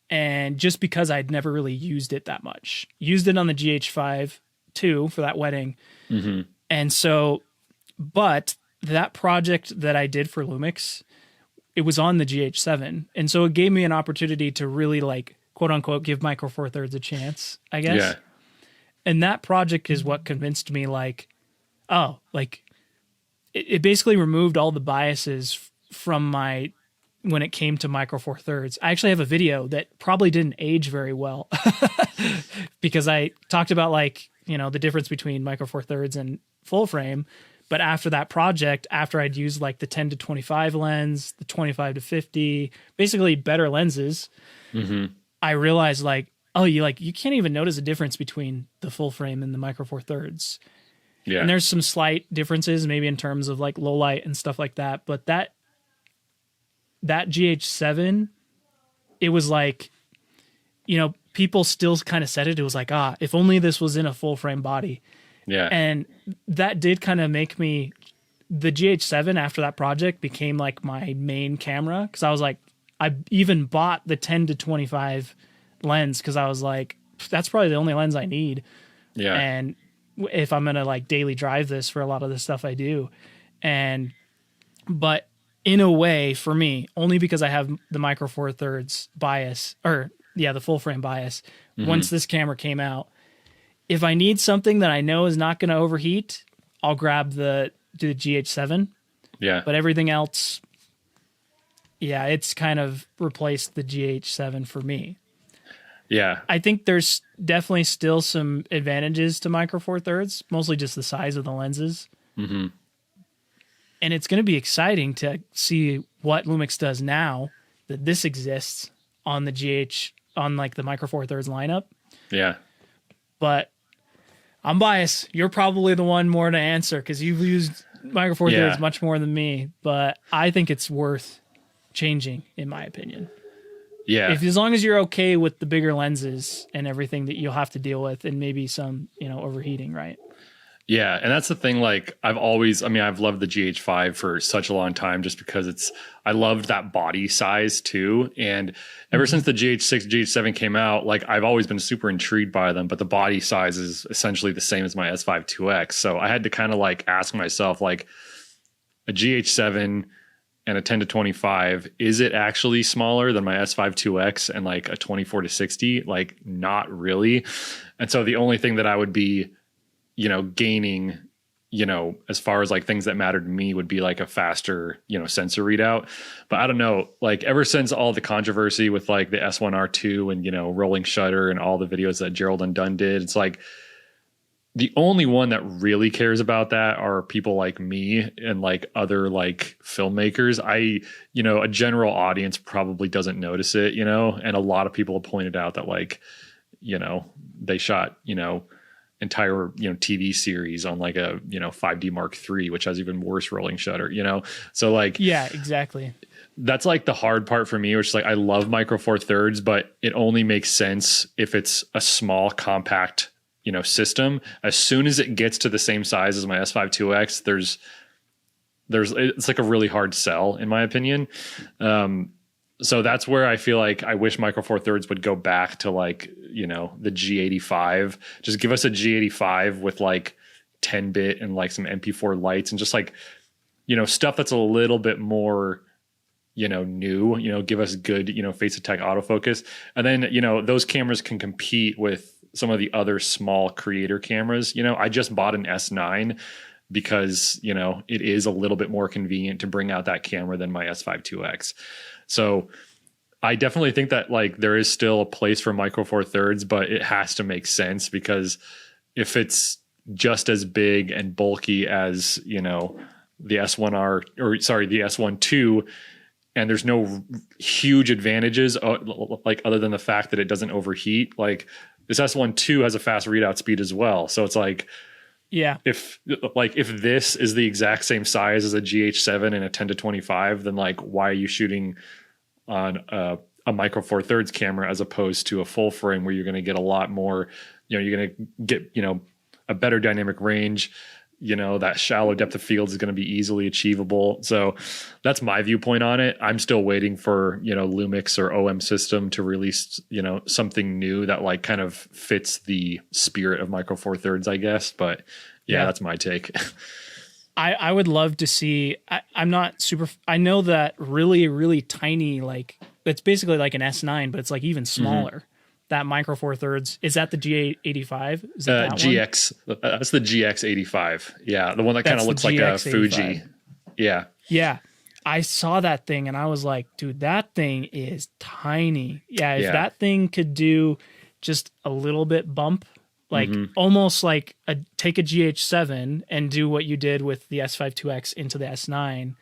and just because I'd never really used it that much. Used it on the GH5 too for that wedding, and so. But that project that I did for Lumix, it was on the GH7. And so it gave me an opportunity to really like, quote unquote, give Micro Four Thirds a chance, I guess. Yeah. And that project is what convinced me like, oh, like it basically removed all the biases from when it came to Micro Four Thirds. I actually have a video that probably didn't age very well because I talked about like, the difference between Micro Four Thirds and full frame. But after that project, after I'd used like the 10 to 25 lens, the 25 to 50, basically better lenses, I realized like, oh, you can't even notice a difference between the full frame and the Micro Four Thirds. Yeah. And there's some slight differences maybe in terms of like low light and stuff like that. But that GH7, it was like, people still kind of said it. It was like, if only this was in a full frame body. Yeah. And that did kind of make me, the GH7 after that project became like my main camera. Cause I was like, I even bought the 10 to 25 lens. Cause I was like, that's probably the only lens I need. Yeah. And if I'm going to like daily drive this for a lot of the stuff I do. But in a way for me, only because I have the Micro Four Thirds bias the full frame bias. Once this camera came out, if I need something that I know is not going to overheat, I'll grab the GH7. Yeah. But everything else, it's kind of replaced the GH7 for me. Yeah. I think there's definitely still some advantages to Micro Four Thirds, mostly just the size of the lenses. And it's going to be exciting to see what Lumix does now that this exists on the on like the Micro Four Thirds lineup. Yeah. But I'm biased. You're probably the one more to answer because you've used Micro Four Thirds much more than me. But I think it's worth changing, in my opinion. Yeah. As long as you're okay with the bigger lenses and everything that you'll have to deal with, and maybe some, overheating, right? Yeah, and that's the thing. Like, I've loved the GH5 for such a long time just because I loved that body size too. And ever since the GH6, GH7 came out, like, I've always been super intrigued by them, but the body size is essentially the same as my S5IIX. So I had to kind of like ask myself, like, a GH7 and a 10 to 25, is it actually smaller than my S5IIX and like a 24 to 60? Like, not really. And so the only thing that I would be gaining, as far as like things that mattered to me would be like a faster, sensor readout. But I don't know, like ever since all the controversy with like the S1R2 and, rolling shutter and all the videos that Gerald and Dunn did, it's like the only one that really cares about that are people like me and like other like filmmakers. A general audience probably doesn't notice it, and a lot of people have pointed out that like, they shot, entire TV series on like a 5D Mark III, which has even worse rolling shutter, so like exactly, that's like the hard part for me, which is like I love Micro Four Thirds, but it only makes sense if it's a small compact system. As soon as it gets to the same size as my S5IIX, there's it's like a really hard sell in my opinion. So that's where I feel like I wish Micro Four Thirds would go back to like, the G85. Just give us a G85 with like 10-bit and like some MP4 lights and just like, stuff that's a little bit more, new, give us good, face attack autofocus. And then, those cameras can compete with some of the other small creator cameras. I just bought an S9 because, it is a little bit more convenient to bring out that camera than my S5IIX. So I definitely think that like there is still a place for Micro Four Thirds, but it has to make sense because if it's just as big and bulky as, the the S1II, and there's no huge advantages like other than the fact that it doesn't overheat, like this S1II has a fast readout speed as well. So it's like, Yeah. if this is the exact same size as a GH7 and a 10-25, then like why are you shooting on a micro four thirds camera as opposed to a full frame where you're going to get a lot more, you're going to get, a better dynamic range, that shallow depth of field is going to be easily achievable. So that's my viewpoint on it. I'm still waiting for, Lumix or OM System to release, something new that like kind of fits the spirit of micro four thirds, I guess. But yeah. That's my take. I would love to see, I'm not super, I know that really, really tiny, like it's basically like an S9, but it's like even smaller. That micro four thirds, is that the G85? Is that GX? That's the GX85. Yeah, the one that kind of looks like a Fuji. Yeah. Yeah. I saw that thing and I was like, dude, that thing is tiny. Yeah, if that thing could do just a little bit bump, like almost like take a GH7 and do what you did with the S5IIX into the S9,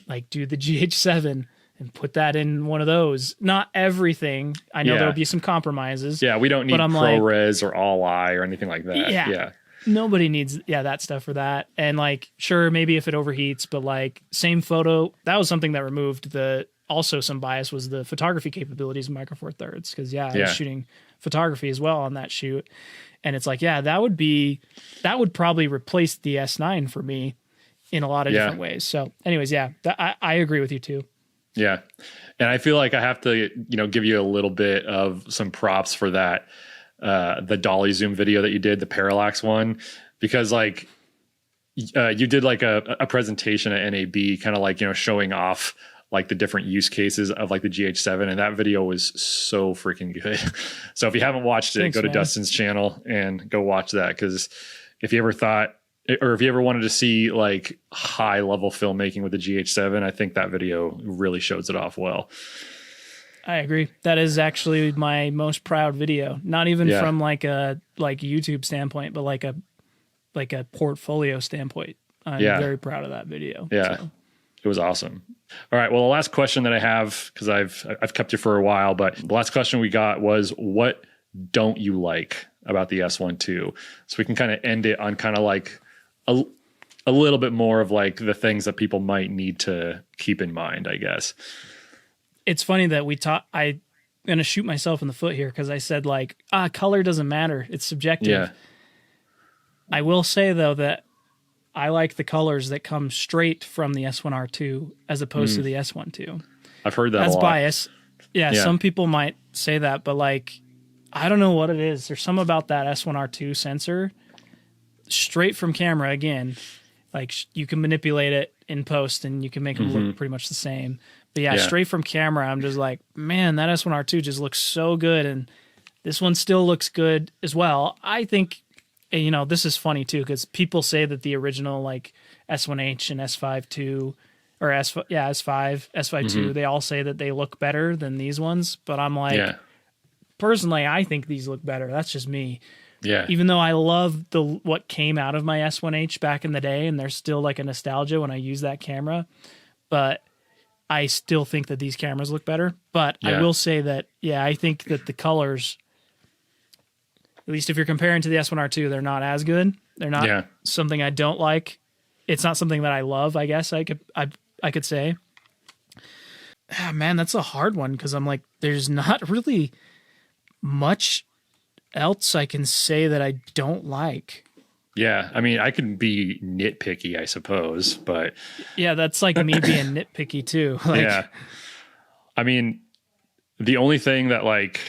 like do the GH7 and put that in one of those. Not everything. I know there'll be some compromises. Yeah, we don't need ProRes or All Eye or anything like that. Yeah. Nobody needs that stuff for that. And like, sure, maybe if it overheats, but like same photo, that was something that removed also some bias was the photography capabilities of micro four thirds. Cause I was shooting photography as well on that shoot. And it's like, that would probably replace the S9 for me in a lot of different ways. So anyways, I agree with you too. Yeah. And I feel like I have to, give you a little bit of some props for that, the dolly zoom video that you did, the parallax one, because like you did like a presentation at NAB kind of like, showing off like the different use cases of like the GH7, and that video was so freaking good. So if you haven't watched it, go to Dustin's channel and go watch that. Cause if you ever thought, or if you ever wanted to see like high level filmmaking with the GH7, I think that video really shows it off well. I agree. That is actually my most proud video. Not even from like a YouTube standpoint, but like a portfolio standpoint. I'm very proud of that video. Yeah. So. It was awesome. All right. Well, the last question that I have, because I've kept you for a while, but the last question we got was, what don't you like about the S1II? So we can kind of end it on kind of like a little bit more of like the things that people might need to keep in mind, I guess. It's funny that I'm going to shoot myself in the foot here because I said like, color doesn't matter. It's subjective. Yeah. I will say though that I like the colors that come straight from the S1R2 as opposed to the S1II. I've heard that That's a lot. bias. Yeah, some people might say that, but like, I don't know what it is. There's something about that S1R2 sensor straight from camera again. Like you can manipulate it in post and you can make them look pretty much the same. But straight from camera, I'm just like, man, that S1R2 just looks so good. And this one still looks good as well. I think, this is funny too, because people say that the original like S1H and S5II or S5, S5II, they all say that they look better than these ones. But I'm like, personally, I think these look better. That's just me. Yeah. Even though I love what came out of my S1H back in the day, and there's still like a nostalgia when I use that camera, but I still think that these cameras look better. But I will say that, I think that the colors, at least if you're comparing to the S1R2, they're not as good. They're not something I don't like. It's not something that I love, I guess I could say. Man, that's a hard one because I'm like, there's not really much else I can say that I don't like. Yeah, I mean, I can be nitpicky, I suppose, but that's like me being nitpicky too. Like, I mean, the only thing that like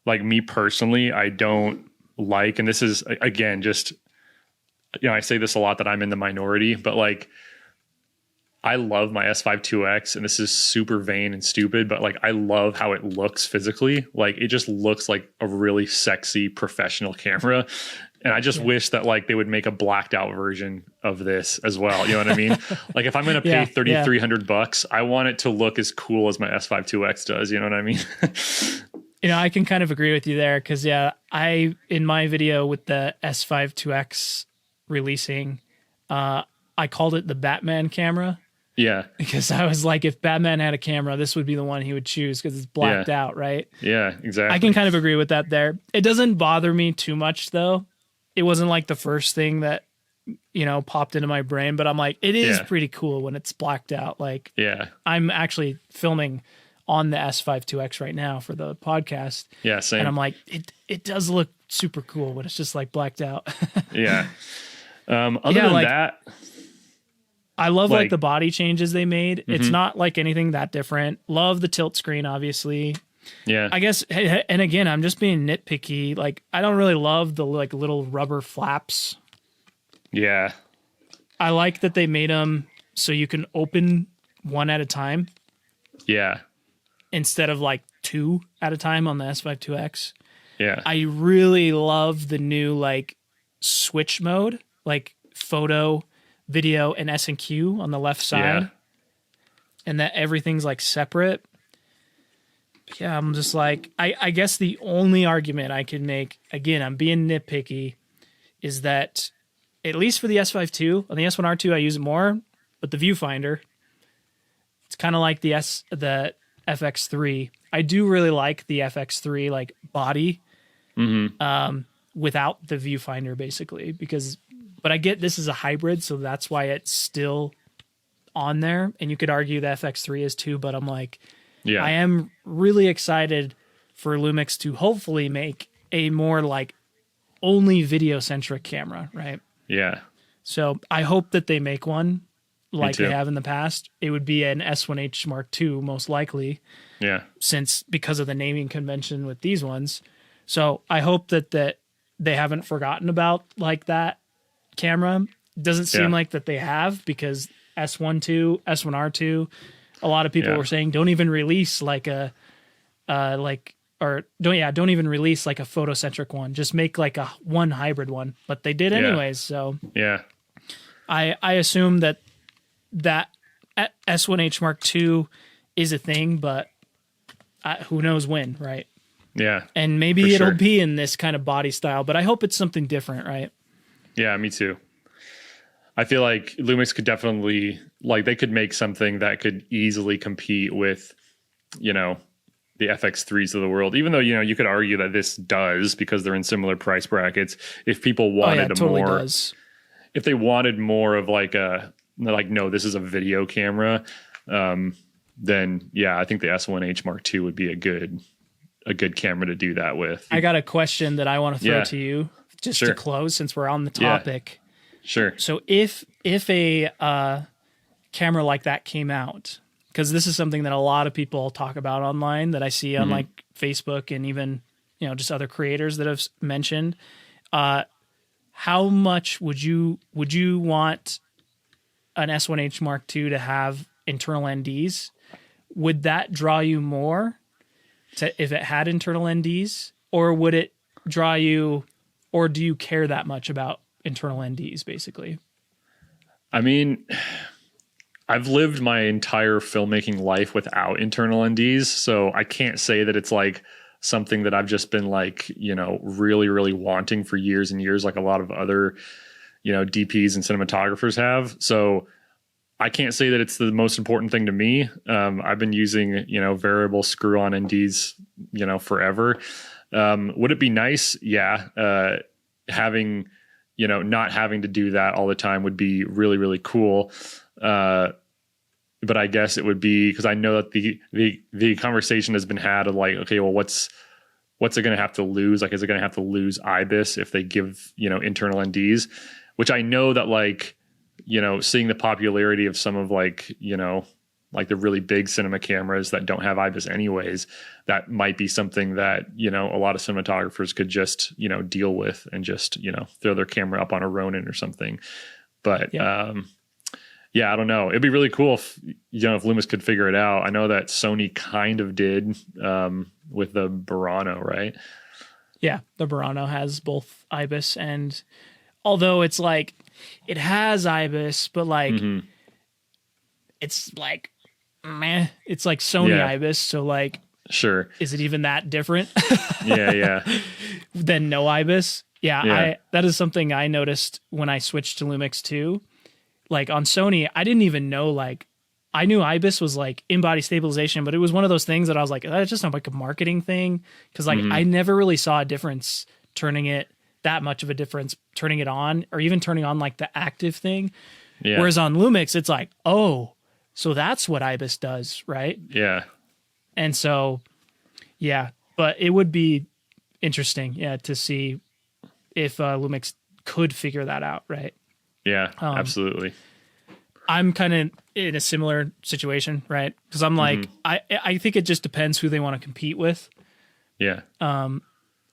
me personally, I don't like, and this is again just, I say this a lot that I'm in the minority, but like, I love my S5IIX, and this is super vain and stupid, but like I love how it looks physically. Like it just looks like a really sexy professional camera. And I just wish that like they would make a blacked out version of this as well. You know what I mean? Like if I'm going to pay $3,300, I want it to look as cool as my S5IIX does. You know what I mean? I can kind of agree with you there. Cause in my video with the S5IIX releasing, I called it the Batman camera. Yeah. Because I was like, if Batman had a camera, this would be the one he would choose because it's blacked out, right? Yeah, exactly. I can kind of agree with that there. It doesn't bother me too much, though. It wasn't like the first thing that popped into my brain, but I'm like, it is Yeah. pretty cool when it's blacked out. Like, Yeah. I'm actually filming on the S5IIX right now for the podcast. Yeah. Same. And I'm like, it does look super cool when it's just like blacked out. Yeah. Other Yeah, than like- that, I love like Like- the body changes they made. It's not like anything that different. Love the tilt screen, obviously. yeah. I guess, and again, I'm just being nitpicky. Like, I don't really love the like little rubber flaps. Yeah. I like that they made them so you can open one at a time Yeah. instead of like two at a time on the S5IIX. Yeah. I really love the new like switch mode, like photo, video, and S&Q on the left side, Yeah. and that everything's like separate. Yeah, I'm just like, I guess the only argument I can make, again, I'm being nitpicky, is that at least for the S5 II, on the S1R2 I use it more, but the viewfinder, it's kind of like the FX3. I do really like the FX3 like body without the viewfinder basically, but I get this is a hybrid, so that's why it's still on there, and you could argue the FX3 is too, but I'm like, Yeah. I am really excited for Lumix to hopefully make a more like only video centric camera, right? Yeah. So I hope that they make one like they too. have in the past. It would be an S1H Mark II most likely, Yeah. because of the naming convention with these ones. So I hope that they haven't forgotten about like that camera. Doesn't seem Yeah. like that they have, because S1II, S1R2, a lot of people Yeah. were saying don't even release like a don't even release like a photocentric one. Just make like a one hybrid one. But they did Yeah. anyways. So Yeah. I assume that S1H Mark II is a thing, but who knows when, right? Yeah. And maybe For it'll sure. be in this kind of body style, but I hope it's something different, right? Yeah, me too. I feel like Lumix could definitely, like, they could make something that could easily compete with, the FX3s of the world, even though, you could argue that this does because they're in similar price brackets. If people wanted it totally more, does. if they wanted more of no, this is a video camera, then yeah, I think the S1H Mark II would be a good camera to do that with. I got a question that I want to throw Yeah. to you just Sure. to close, since we're on the Yeah. topic. Sure. So if a camera like that came out, because this is something that a lot of people talk about online that I see on like Facebook and even just other creators that have mentioned, how much would you want an S1H Mark II to have internal NDs? Would that draw you more if it had internal NDs, or would it draw you, or do you care that much about internal NDs basically? I mean, I've lived my entire filmmaking life without internal NDs, so I can't say that it's like something that I've just been like, really, really wanting for years and years, like a lot of other, DPs and cinematographers have. So I can't say that it's the most important thing to me. I've been using, variable screw-on NDs, forever. Would it be nice? Yeah. Having, not having to do that all the time would be really, really cool. But I guess it would be, because I know that the conversation has been had of like, okay, well, what's it going to have to lose? Like, is it going to have to lose IBIS if they give, internal NDs, which I know that like, seeing the popularity of some of like the really big cinema cameras that don't have IBIS anyways, that might be something that, a lot of cinematographers could just, deal with and just, throw their camera up on a Ronin or something. But, yeah, I don't know. It'd be really cool if Lumix could figure it out. I know that Sony kind of did with the Burano, right? Yeah, the Burano has both IBIS, and although it's like it has IBIS, but like it's like meh. It's like Sony IBIS, so like sure, is it even that different? yeah. Than no IBIS? Yeah. That is something I noticed when I switched to Lumix too. Like on Sony, I didn't even know, like, I knew IBIS was like in-body stabilization, but it was one of those things that I was like, that's just not like a marketing thing. Cause like I never really saw a difference turning it that much of a difference turning it on or even turning on like the active thing. Yeah. Whereas on Lumix, it's like, oh, so that's what IBIS does, right? Yeah. And so, yeah, but it would be interesting, to see if Lumix could figure that out, right? Yeah, absolutely. I'm kind of in a similar situation, right? Because I'm like, I think it just depends who they want to compete with. Yeah.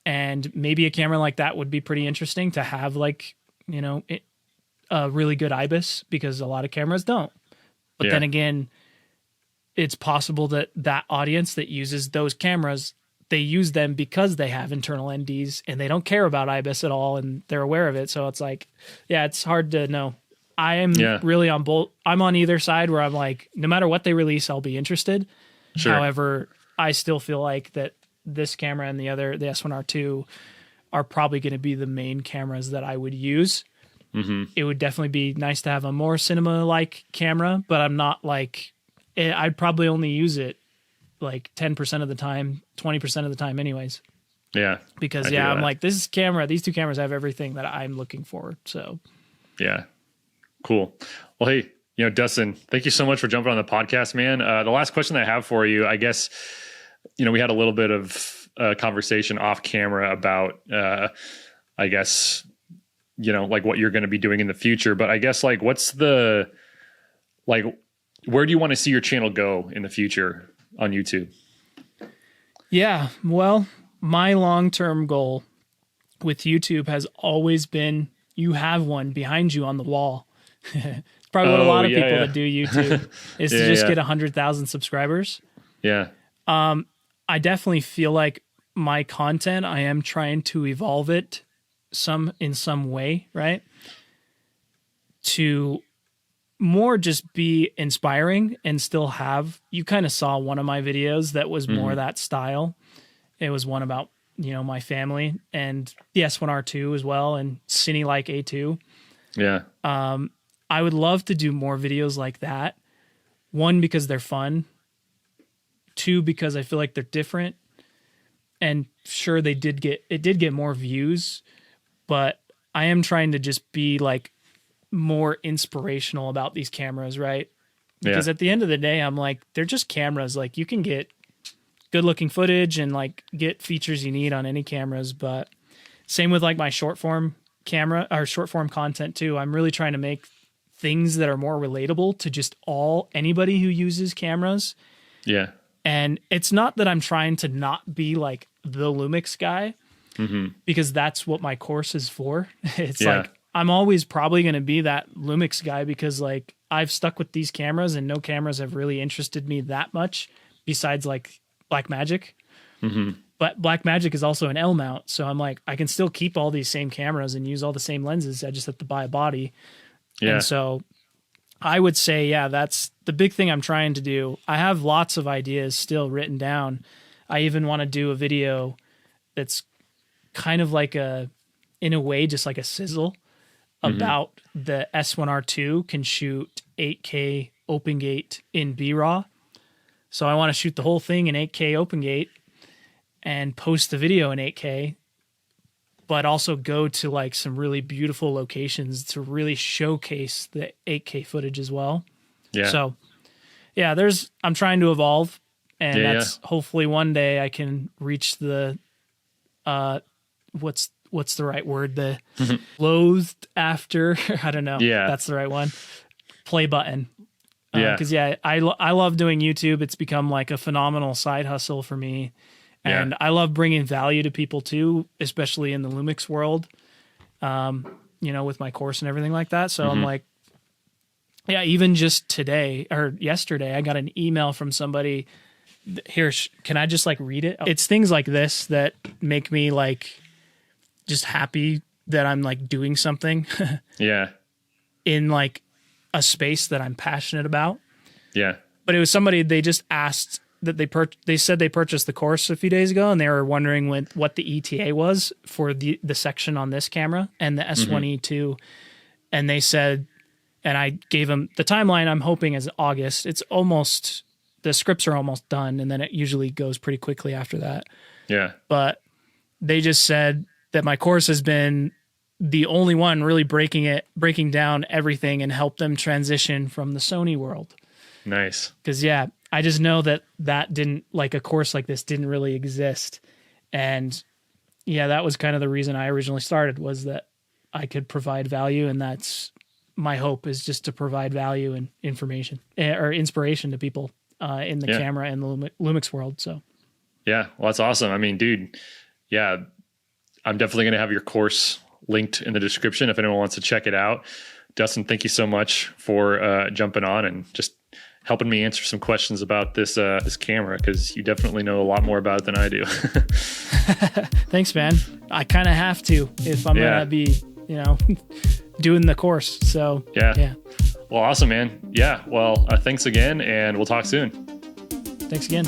And maybe a camera like that would be pretty interesting to have, like, a really good IBIS, because a lot of cameras don't. But then again, it's possible that that audience that uses those cameras, they use them because they have internal NDs and they don't care about IBIS at all and they're aware of it. So it's like, it's hard to know. I am really on both. I'm on either side where I'm like, no matter what they release, I'll be interested. Sure. However, I still feel like that this camera and the S1R2 are probably going to be the main cameras that I would use. It would definitely be nice to have a more cinema-like camera, but I'm not like, I'd probably only use it like 10% of the time, 20% of the time anyways. Yeah. Because I'm like, these two cameras have everything that I'm looking for. So yeah. Cool. Well, hey, Dustin, thank you so much for jumping on the podcast, man. The last question I have for you, I guess, we had a little bit of a conversation off camera about, I guess, like what you're going to be doing in the future, but I guess like, where do you want to see your channel go in the future on YouTube? Yeah. Well, my long-term goal with YouTube has always been, you have one behind you on the wall. It's probably what a lot of people that do YouTube is to just get 100,000 subscribers. Yeah. I definitely feel like my content, I am trying to evolve it in some way, right? To more just be inspiring and still have, you kind of saw one of my videos that was more that style. It was one about, my family and the S1R2 as well, and Cine like A2. Yeah. I would love to do more videos like that. One, because they're fun. Two, because I feel like they're different. And sure, it did get more views, but I am trying to just be like more inspirational about these cameras, right? Because at the end of the day, I'm like, they're just cameras. Like, you can get good looking footage and like get features you need on any cameras, but same with like my short form camera or short form content too. I'm really trying to make things that are more relatable to just anybody who uses cameras. Yeah. And it's not that I'm trying to not be like the Lumix guy, because that's what my course is for. It's like, I'm always probably going to be that Lumix guy because like I've stuck with these cameras and no cameras have really interested me that much besides like Blackmagic. But Blackmagic is also an L mount. So I'm like, I can still keep all these same cameras and use all the same lenses. I just have to buy a body. Yeah. And so I would say, that's the big thing I'm trying to do. I have lots of ideas still written down. I even want to do a video that's kind of like in a way, just like a sizzle about the S1R2 can shoot 8K OpenGate in B-RAW. So I want to shoot the whole thing in 8K OpenGate and post the video in 8K, but also go to like some really beautiful locations to really showcase the 8K footage as well. Yeah. So I'm trying to evolve, and that's hopefully one day I can reach the, what's the right word? The loathed after, I don't know. Yeah. That's the right one. Play button. Cause I love doing YouTube. It's become like a phenomenal side hustle for me. And I love bringing value to people too, especially in the Lumix world, with my course and everything like that. So I'm like, even just today or yesterday, I got an email from somebody. Here, can I just like read it? It's things like this that make me like just happy that I'm like doing something. In like a space that I'm passionate about. Yeah. But it was somebody, they just asked that they said they purchased the course a few days ago and they were wondering what the ETA was for the section on this camera and the S1E2. And they said, and I gave them the timeline I'm hoping is August. The scripts are almost done, and then it usually goes pretty quickly after that. Yeah. But they just said that my course has been the only one really breaking down everything and help them transition from the Sony world. Nice. Because I just know that didn't, like, a course like this didn't really exist. And that was kind of the reason I originally started, was that I could provide value. And that's my hope, is just to provide value and information or inspiration to people in the camera and the Lumix world. So, yeah, well, that's awesome. I mean, dude, I'm definitely going to have your course linked in the description if anyone wants to check it out. Dustin, thank you so much for jumping on and just helping me answer some questions about this camera, because you definitely know a lot more about it than I do. Thanks, man. I kind of have to if I'm going to be, doing the course. So, yeah. Well, awesome, man. Yeah. Well, thanks again, and we'll talk soon. Thanks again.